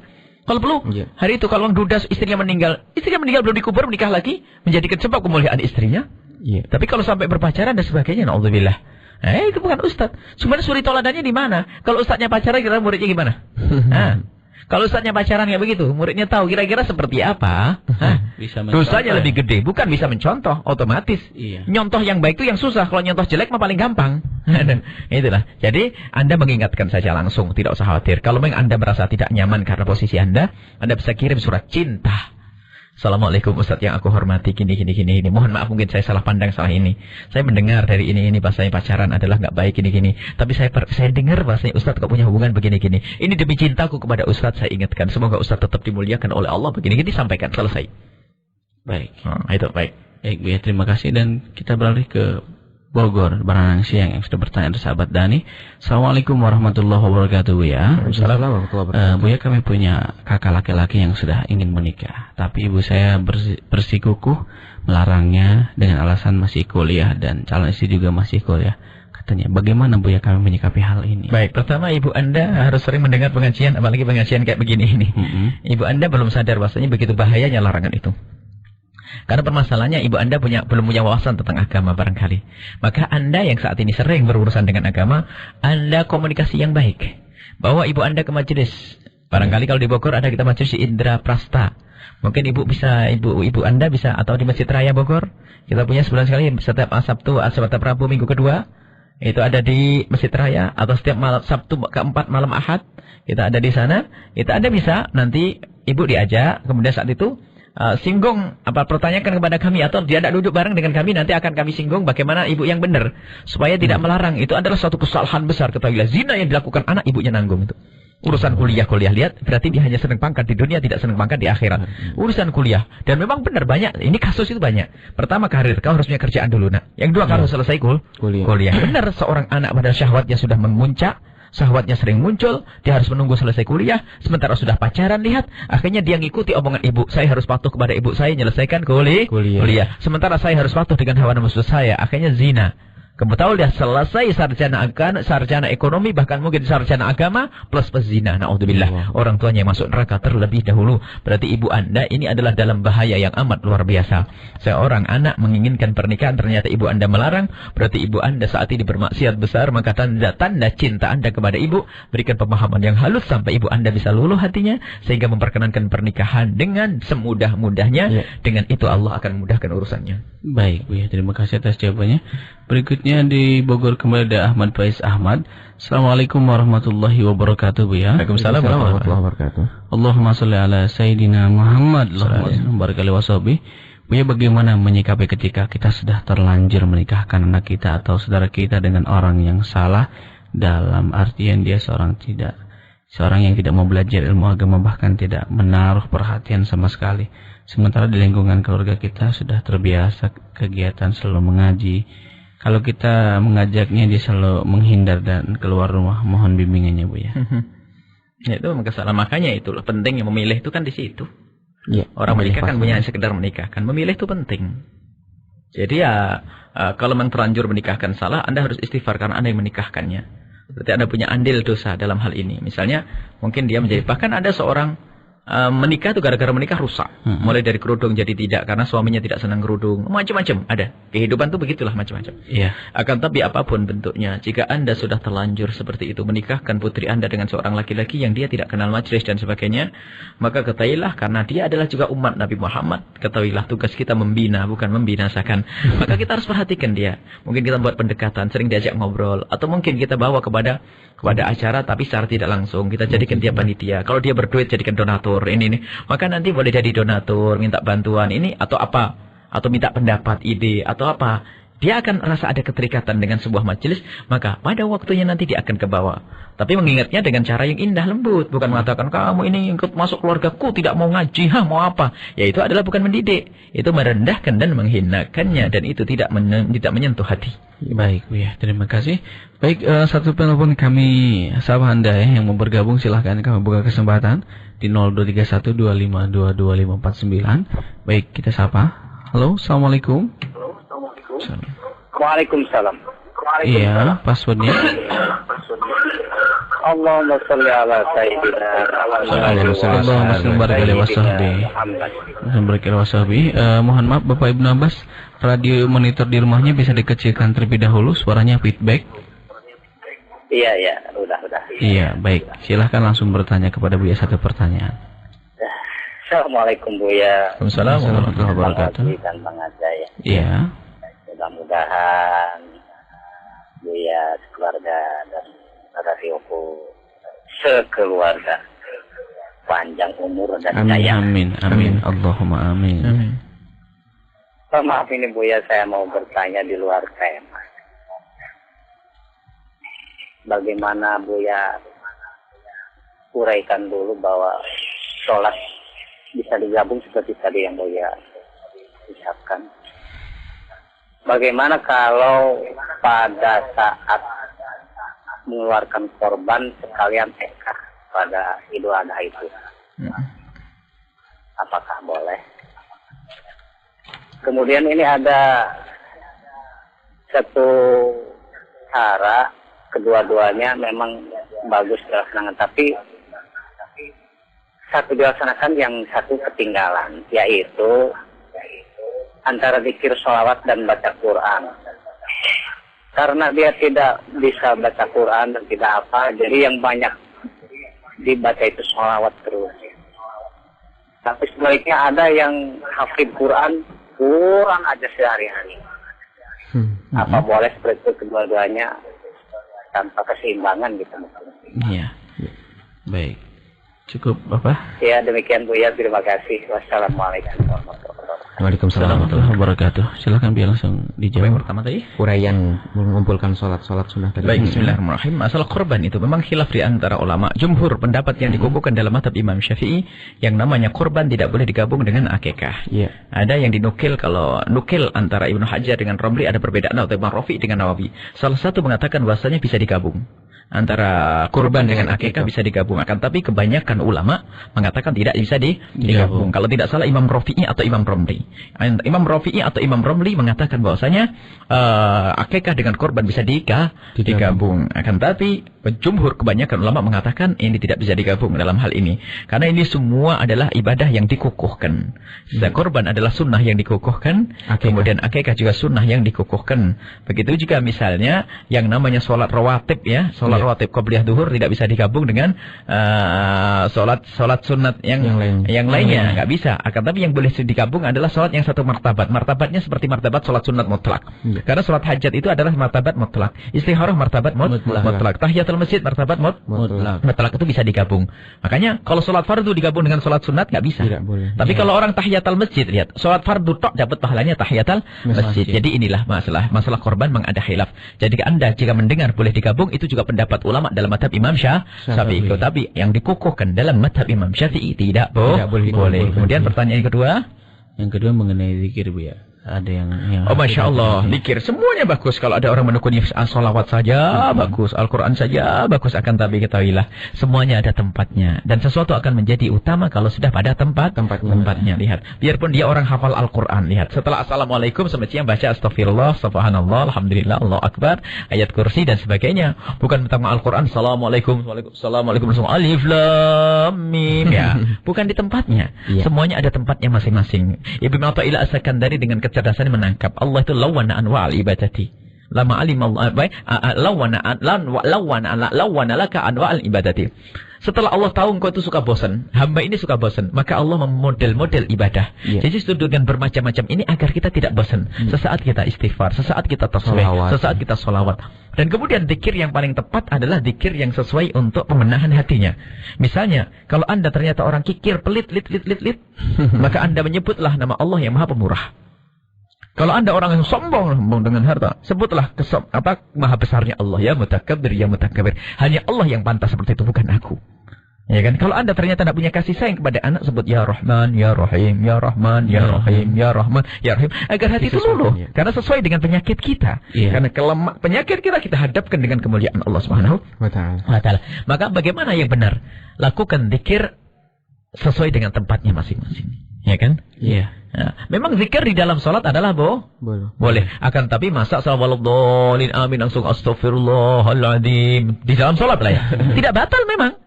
Kalau perlu, hari itu kalau duda istrinya meninggal belum dikubur, menikah lagi, menjadikan sebab kemuliaan istrinya. Tapi kalau sampai berpacaran dan sebagainya, naudzubillah. Itu bukan ustaz. Sebenarnya suri toladannya di mana? Kalau ustaznya pacaran, kira muridnya gimana? Kalau ustaznya pacaran kayak begitu, muridnya tahu kira-kira seperti apa. Bisa dosanya lebih gede, bukan bisa mencontoh, otomatis. Nyontoh yang baik itu yang susah, kalau nyontoh jelek mah paling gampang. Itulah. Jadi Anda mengingatkan saja langsung, tidak usah khawatir. Kalau memang Anda merasa tidak nyaman karena posisi Anda bisa kirim surat cinta. Assalamualaikum Ustaz yang aku hormati, gini. Mohon maaf mungkin saya salah pandang salah ini. Saya mendengar dari ini bahasanya pacaran adalah nggak baik gini. Tapi saya dengar bahasanya Ustaz kok punya hubungan begini. Ini demi cintaku kepada Ustaz saya ingatkan. Semoga Ustaz tetap dimuliakan oleh Allah begini. Sampaikan, selesai. Baik. Itu baik. Baik Bu ya, terima kasih dan kita beralih ke Bogor, Baranang Siang yang sudah bertanya dari sahabat Dani. Assalamualaikum warahmatullahi wabarakatuh Bu ya. Assalamualaikum warahmatullahi wabarakatuh. Bu ya, kami punya kakak laki-laki yang sudah ingin menikah, tapi ibu saya bersikukuh melarangnya dengan alasan masih kuliah dan calon istri juga masih kuliah. Katanya, bagaimana Bu ya kami menyikapi hal ini? Baik, pertama ibu Anda harus sering mendengar pengajian, apalagi pengajian kayak begini ini. Ibu Anda belum sadar bahasanya begitu bahayanya larangan itu. Karena permasalahannya ibu Anda belum punya wawasan tentang agama barangkali. Maka Anda yang saat ini sering berurusan dengan agama, Anda komunikasi yang baik. Bawa ibu Anda ke majelis. Barangkali kalau di Bogor ada kita majelis di Indra Prasta. Mungkin ibu Anda bisa, atau di Masjid Raya Bogor. Kita punya sebulan sekali setiap Sabtu, setiap Rabu minggu kedua. Itu ada di Masjid Raya, atau setiap malam Sabtu keempat malam Ahad. Kita ada di sana. Itu Anda bisa, nanti ibu diajak, kemudian saat itu singgung pertanyakan kepada kami, atau dia tidak duduk bareng dengan kami, nanti akan kami singgung bagaimana ibu yang benar supaya tidak melarang. Itu adalah suatu kesalahan besar. Ketahuilah, zina yang dilakukan anak ibunya nanggung itu. Urusan kuliah lihat, berarti dia hanya senang pangkat di dunia, tidak senang pangkat di akhirat. Urusan kuliah, dan memang benar banyak, ini kasus itu banyak. Pertama, karir, kau harus punya kerjaan dulu nak. Yang kedua, kau harus selesai kuliah. Benar, seorang anak pada syahwatnya sudah memuncak, syahwatnya sering muncul, dia harus menunggu selesai kuliah, sementara sudah pacaran, lihat, akhirnya dia ngikuti omongan ibu, saya harus patuh kepada ibu saya, menyelesaikan kuliah. Sementara saya harus patuh dengan hawa nafsu saya, akhirnya zina. Kebetulan dia selesai sarjana ekonomi, bahkan mungkin sarjana agama, plus zina. Na'udzubillah. Orang tuanya masuk neraka terlebih dahulu. Berarti ibu Anda ini adalah dalam bahaya yang amat luar biasa. Seorang anak menginginkan pernikahan, ternyata ibu Anda melarang. Berarti ibu Anda saat ini bermaksiat besar. Maka tanda cinta Anda kepada ibu, berikan pemahaman yang halus sampai ibu Anda bisa luluh hatinya, sehingga memperkenankan pernikahan dengan semudah-mudahnya. Dengan itu Allah akan memudahkan urusannya. Baik Bu ya, terima kasih atas jawabannya. Berikutnya di Bogor kembali ada Ahmad Faiz Ahmad. Assalamualaikum warahmatullahi wabarakatuh Bu ya. Waalaikumsalam warahmatullahi wabarakatuh. Allahumma sholli ala Sayyidina Muhammad. Allahumma barik alaihi wasallam. Bu ya, bagaimana menyikapi ketika kita sudah terlanjur menikahkan anak kita atau saudara kita dengan orang yang salah, dalam artian dia seorang yang tidak mau belajar ilmu agama, bahkan tidak menaruh perhatian sama sekali. Sementara di lingkungan keluarga kita sudah terbiasa kegiatan selalu mengaji. Kalau kita mengajaknya, dia selalu menghindar dan keluar rumah. Mohon bimbingannya Bu ya. Itu kesalahan. Makanya itulah penting yang memilih itu kan di situ. Orang menikah kan punya sekedar menikahkan. Memilih itu penting. Jadi kalau memang terlanjur menikahkan salah, Anda harus istighfar karena Anda yang menikahkannya. Berarti Anda punya andil dosa dalam hal ini. Misalnya mungkin dia menjadi, bahkan ada seorang menikah itu gara-gara menikah rusak. Mulai dari kerudung jadi tidak karena suaminya tidak senang kerudung. Macam-macam ada. Kehidupan itu begitulah macam-macam. Akan tapi apapun bentuknya, jika Anda sudah terlanjur seperti itu menikahkan putri Anda dengan seorang laki-laki yang dia tidak kenal majelis dan sebagainya, maka ketahuilah karena dia adalah juga umat Nabi Muhammad, ketahuilah tugas kita membina bukan membinasakan. Maka kita harus perhatikan dia. Mungkin kita buat pendekatan, sering diajak ngobrol, atau mungkin kita bawa kepada acara tapi secara tidak langsung kita jadikan dia panitia. Kalau dia berduit jadikan donatur ini. Maka nanti boleh jadi donatur, minta bantuan ini atau apa, atau minta pendapat, ide atau apa. Dia akan rasa ada keterikatan dengan sebuah majelis, maka pada waktunya nanti dia akan ke bawah. Tapi mengingatnya dengan cara yang indah lembut, bukan mengatakan kamu ini ikut masuk keluargaku tidak mau ngaji, mau apa. Ya itu adalah bukan mendidik, itu merendahkan dan menghinakannya, dan itu tidak menyentuh hati. Baik Bu ya, terima kasih. Baik, satu penelpon kami sahabat Anda yang mau bergabung, silahkan kami buka kesempatan di 0231252249. Baik, kita sapa. Halo, assalamualaikum. Waalaikumsalam. Iya, passwordnya. Allahumma sholli ala sayyidina Mohon maaf Bapak Ibnu Abbas, radio monitor di rumahnya bisa dikecilkan terlebih dahulu, suaranya feedback. Iya, udah. Iya, baik. Silahkan langsung bertanya kepada Buya satu pertanyaan. Assalamualaikum Buya. Waalaikumsalam warahmatullahi wabarakatuh. Dan Bang Aja ya. Iya. Mudah-mudahan Buya sekeluarga dan Radioku sekeluarga panjang umur dan jaya. Amin. Allahumma amin. Maaf ini Buya, saya mau bertanya di luar tema. Bagaimana Buya uraikan dulu bahwa sholat bisa digabung seperti tadi yang Buya ucapkan. Bagaimana kalau pada saat mengeluarkan korban sekalian ekah pada Idul Adha itu? Apakah boleh? Kemudian ini ada satu cara, kedua-duanya memang bagus dilaksanakan, tapi satu dilaksanakan, yang satu ketinggalan, yaitu antara zikir sholawat dan baca Quran. Karena dia tidak bisa baca Quran dan tidak apa, jadi yang banyak dibaca itu sholawat terus. Tapi sebaliknya ada yang hafid Quran, kurang aja sehari-hari. Apa boleh seperti itu kedua-duanya tanpa keseimbangan gitu? Iya. Baik. Cukup Bapak? Ya, demikian Buya, terima kasih. Wassalamualaikum warahmatullahi wabarakatuh. Waalaikumsalam warahmatullahi wabarakatuh. Silakan biar langsung dijawab. Yang pertama tadi uraian mengumpulkan sholat sunnah tadi. Baik, bismillahirrahmanirrahim. Masalah korban itu memang khilaf di antara ulama. Jumhur pendapat yang dikukuhkan dalam mazhab Imam Syafi'i, yang namanya korban tidak boleh digabung dengan akikah. Iya. Ada yang dinukil, kalau nukil antara Ibnu Hajar dengan Romli ada perbedaan, atau Imam Rafi dengan Nawawi. Salah satu mengatakan bahwasanya bisa digabung. Antara kurban dengan akikah bisa digabung. Akan tapi kebanyakan ulama mengatakan tidak bisa digabung. Kalau tidak salah Imam Rafi'i atau Imam Romli. Imam Rafi'i atau Imam Romli mengatakan bahwasanya akikah dengan kurban bisa digabung. Akan tapi jumhur kebanyakan ulama mengatakan ini tidak bisa digabung dalam hal ini. Karena ini semua adalah ibadah yang dikukuhkan. Kurban adalah sunnah yang dikukuhkan. Kemudian akikah juga sunnah yang dikukuhkan. Begitu juga misalnya yang namanya sholat rawatib ya. Sholat rawatib qabliyah duhur tidak bisa digabung dengan sholat sunat yang lainnya, nggak bisa. Akan tapi yang boleh digabung adalah sholat yang satu martabat. Martabatnya seperti martabat sholat sunat mutlak. Karena sholat hajat itu adalah martabat mutlak. Istikharah martabat mutlak. Tahiyatul masjid martabat mutlak. Mutlak itu bisa digabung. Makanya kalau sholat fardu digabung dengan sholat sunat nggak bisa. Tapi kalau orang tahiyatul masjid, lihat sholat fardu tok dapat pahalanya tahiyatul masjid. Jadi inilah masalah korban mengada khilaf. Jadi Anda jika mendengar boleh digabung, itu juga pendapat ulama dalam mazhab Imam Syafi'i. Tapi yang dikukuhkan dalam mazhab Imam Syafi'i tidak boleh. Kemudian pertanyaan kedua? Yang kedua mengenai zikir Bu ya. Ada yang Masya Allah, zikir semuanya bagus. Kalau ada orang menekuni sholawat saja bagus, Al-Quran saja bagus. Akan tapi ketahuilah semuanya ada tempatnya. Dan sesuatu akan menjadi utama kalau sudah pada tempatnya. Lihat, biarpun dia orang hafal Al-Quran, lihat setelah Assalamualaikum semestinya baca Astaghfirullah, Subhanallah, Alhamdulillah, Allah Akbar, ayat kursi dan sebagainya. Bukan pertama Al-Quran Assalamualaikum, Alif Lam Mim ya. Bukan di tempatnya. Semuanya ada tempatnya masing-masing. Ibnu Athaillah As-Sakandari dengan kecerdasan menangkap Allah itu lawana anwa'al ibadati. Lama alim Allah lawana laka anwa'al ibadati. Setelah Allah tahu engkau itu suka bosan, hamba ini suka bosan, maka Allah memodel-model ibadah. Jadi itu dengan bermacam-macam ini agar kita tidak bosan. Sesaat kita istighfar, sesaat kita tasbih, sesaat kita sholawat. Dan kemudian zikir yang paling tepat adalah zikir yang sesuai untuk pemenahan hatinya. Misalnya, kalau Anda ternyata orang kikir, pelit, maka Anda menyebutlah nama Allah yang Maha Pemurah. Kalau Anda orang yang sombong dengan harta, sebutlah maha besarnya Allah, ya mutakabbir, ya mutakabbir. Hanya Allah yang pantas seperti itu, bukan aku. Ya kan? Kalau Anda ternyata tidak punya kasih sayang kepada anak, sebut ya Rahman, ya Rahim, ya Rahman, ya Rahim, ya Rahman, ya Rahim, agar hati itu luluh. Karena sesuai dengan penyakit kita. Karena penyakit kita hadapkan dengan kemuliaan Allah Subhanahu wa Ta'ala. Maka bagaimana yang benar? Lakukan zikir sesuai dengan tempatnya masing-masing. Ya kan? Iya. Nah, memang zikir di dalam sholat adalah boleh. Akan tapi masa salawatullahi amin langsung astagfirullahaladzim di dalam sholat lah ya. Tidak batal memang.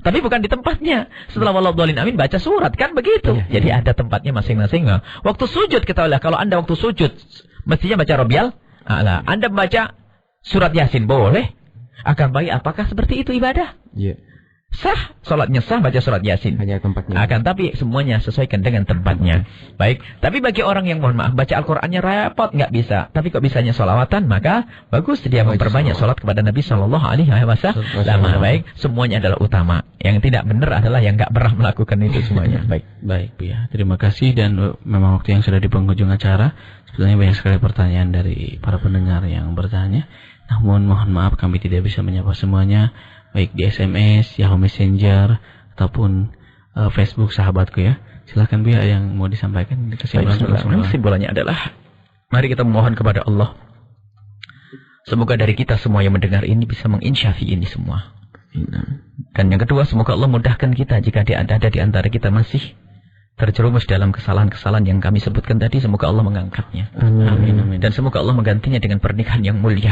Tapi bukan di tempatnya. Setelah waladhdallin amin baca surat kan begitu. Jadi ada tempatnya masing-masing. Waktu sujud kita lihat, kalau Anda waktu sujud mestinya baca Rabbiyal A'la. Anda baca surat Yasin boleh. Akan baik apakah seperti itu ibadah? Iya. Sah, sholatnya sah, baca surat Yasin. Hanya tempatnya. Akan tapi semuanya sesuaikan dengan tempatnya. Baik, tapi bagi orang yang mohon maaf baca Al-Qur'annya repot nggak bisa, tapi kok bisanya sholawatan, maka bagus dia memperbanyak sholat kepada Nabi Shallallahu Alaihi Wasallam. Baik, semuanya adalah utama. Yang tidak benar adalah yang nggak pernah melakukan itu semuanya. Baik, ya. Terima kasih dan memang waktu yang sudah di penghujung acara. Sebetulnya banyak sekali pertanyaan dari para pendengar yang bertanya. Namun mohon maaf kami tidak bisa menyapa semuanya. Baik di SMS, Yahoo Messenger, ataupun Facebook sahabatku ya. Silakan Bu yang mau disampaikan. Kesimpulannya adalah, mari kita memohon kepada Allah. Semoga dari kita semua yang mendengar ini bisa menginsyafi ini semua. Dan yang kedua, semoga Allah mudahkan kita jika ada di antara kita masih terjerumus dalam kesalahan-kesalahan yang kami sebutkan tadi. Semoga Allah mengangkatnya. Amin. Dan semoga Allah menggantinya dengan pernikahan yang mulia.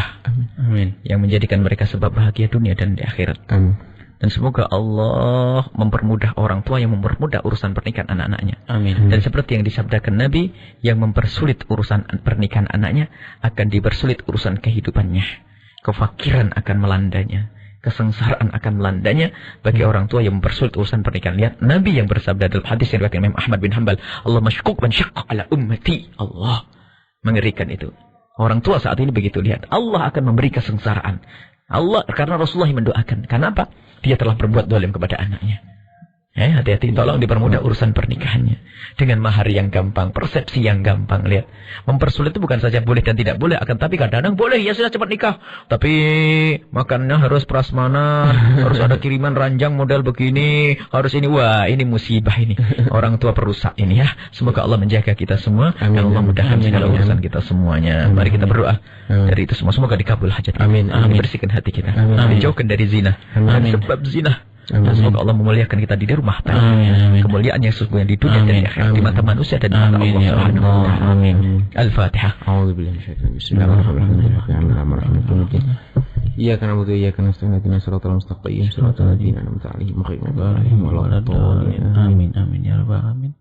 Amin. Yang menjadikan mereka sebab bahagia dunia dan di akhirat. Dan semoga Allah mempermudah orang tua yang mempermudah urusan pernikahan anak-anaknya. Amin. Dan seperti yang disabdakan Nabi, yang mempersulit urusan pernikahan anaknya akan dipersulit urusan kehidupannya. Kefakiran akan melandanya. Kesengsaraan akan melandanya bagi orang tua yang mempersulit urusan pernikahan. Lihat Nabi yang bersabda dalam hadis yang diriwayatkan Imam Ahmad bin Hanbal, Allah masyukuk man syaqqa ala ummati. Allah mengerikan itu. Orang tua saat ini begitu, lihat Allah akan memberi kesengsaraan. Allah, karena Rasulullah yang mendoakan. Kenapa? Dia telah berbuat zalim kepada anaknya. Hati-hati, tolong dipermudah urusan pernikahannya. Dengan mahar yang gampang, persepsi yang gampang. Lihat, mempersulit itu bukan saja boleh dan tidak boleh. Akan tapi kadang-kadang boleh, ya sudah cepat nikah. Tapi makannya harus prasmanan, harus ada kiriman ranjang model begini, harus ini. Wah, ini musibah ini. Orang tua perusak ini ya. Semoga Allah menjaga kita semua. Dan Allah mudahkan segala urusan kita semuanya. Mari kita berdoa dari itu semua. Semoga dikabul hajat kita. Dibersihkan hati kita. Dijauhkan dari zina. Dan sebab zina. Dan semoga Allah memuliakan kita di rumah tangga. Kemuliaan yang sesungguhnya di dunia dan di akhirat, di mata manusia dan di mata Allah Subhanahu wa taala. Amin. Al-Fatihah. A'udzubillahi minasyaitonir rajim. Bismillahirrahmanirrahim. Iyyaka na'budu wa iyyaka nasta'in. Ihdinas siratal mustaqim. Shiratal ladzina an'amta 'alaihim ghairil maghdubi 'alaihim waladdallin. Amin ya rabbal alamin.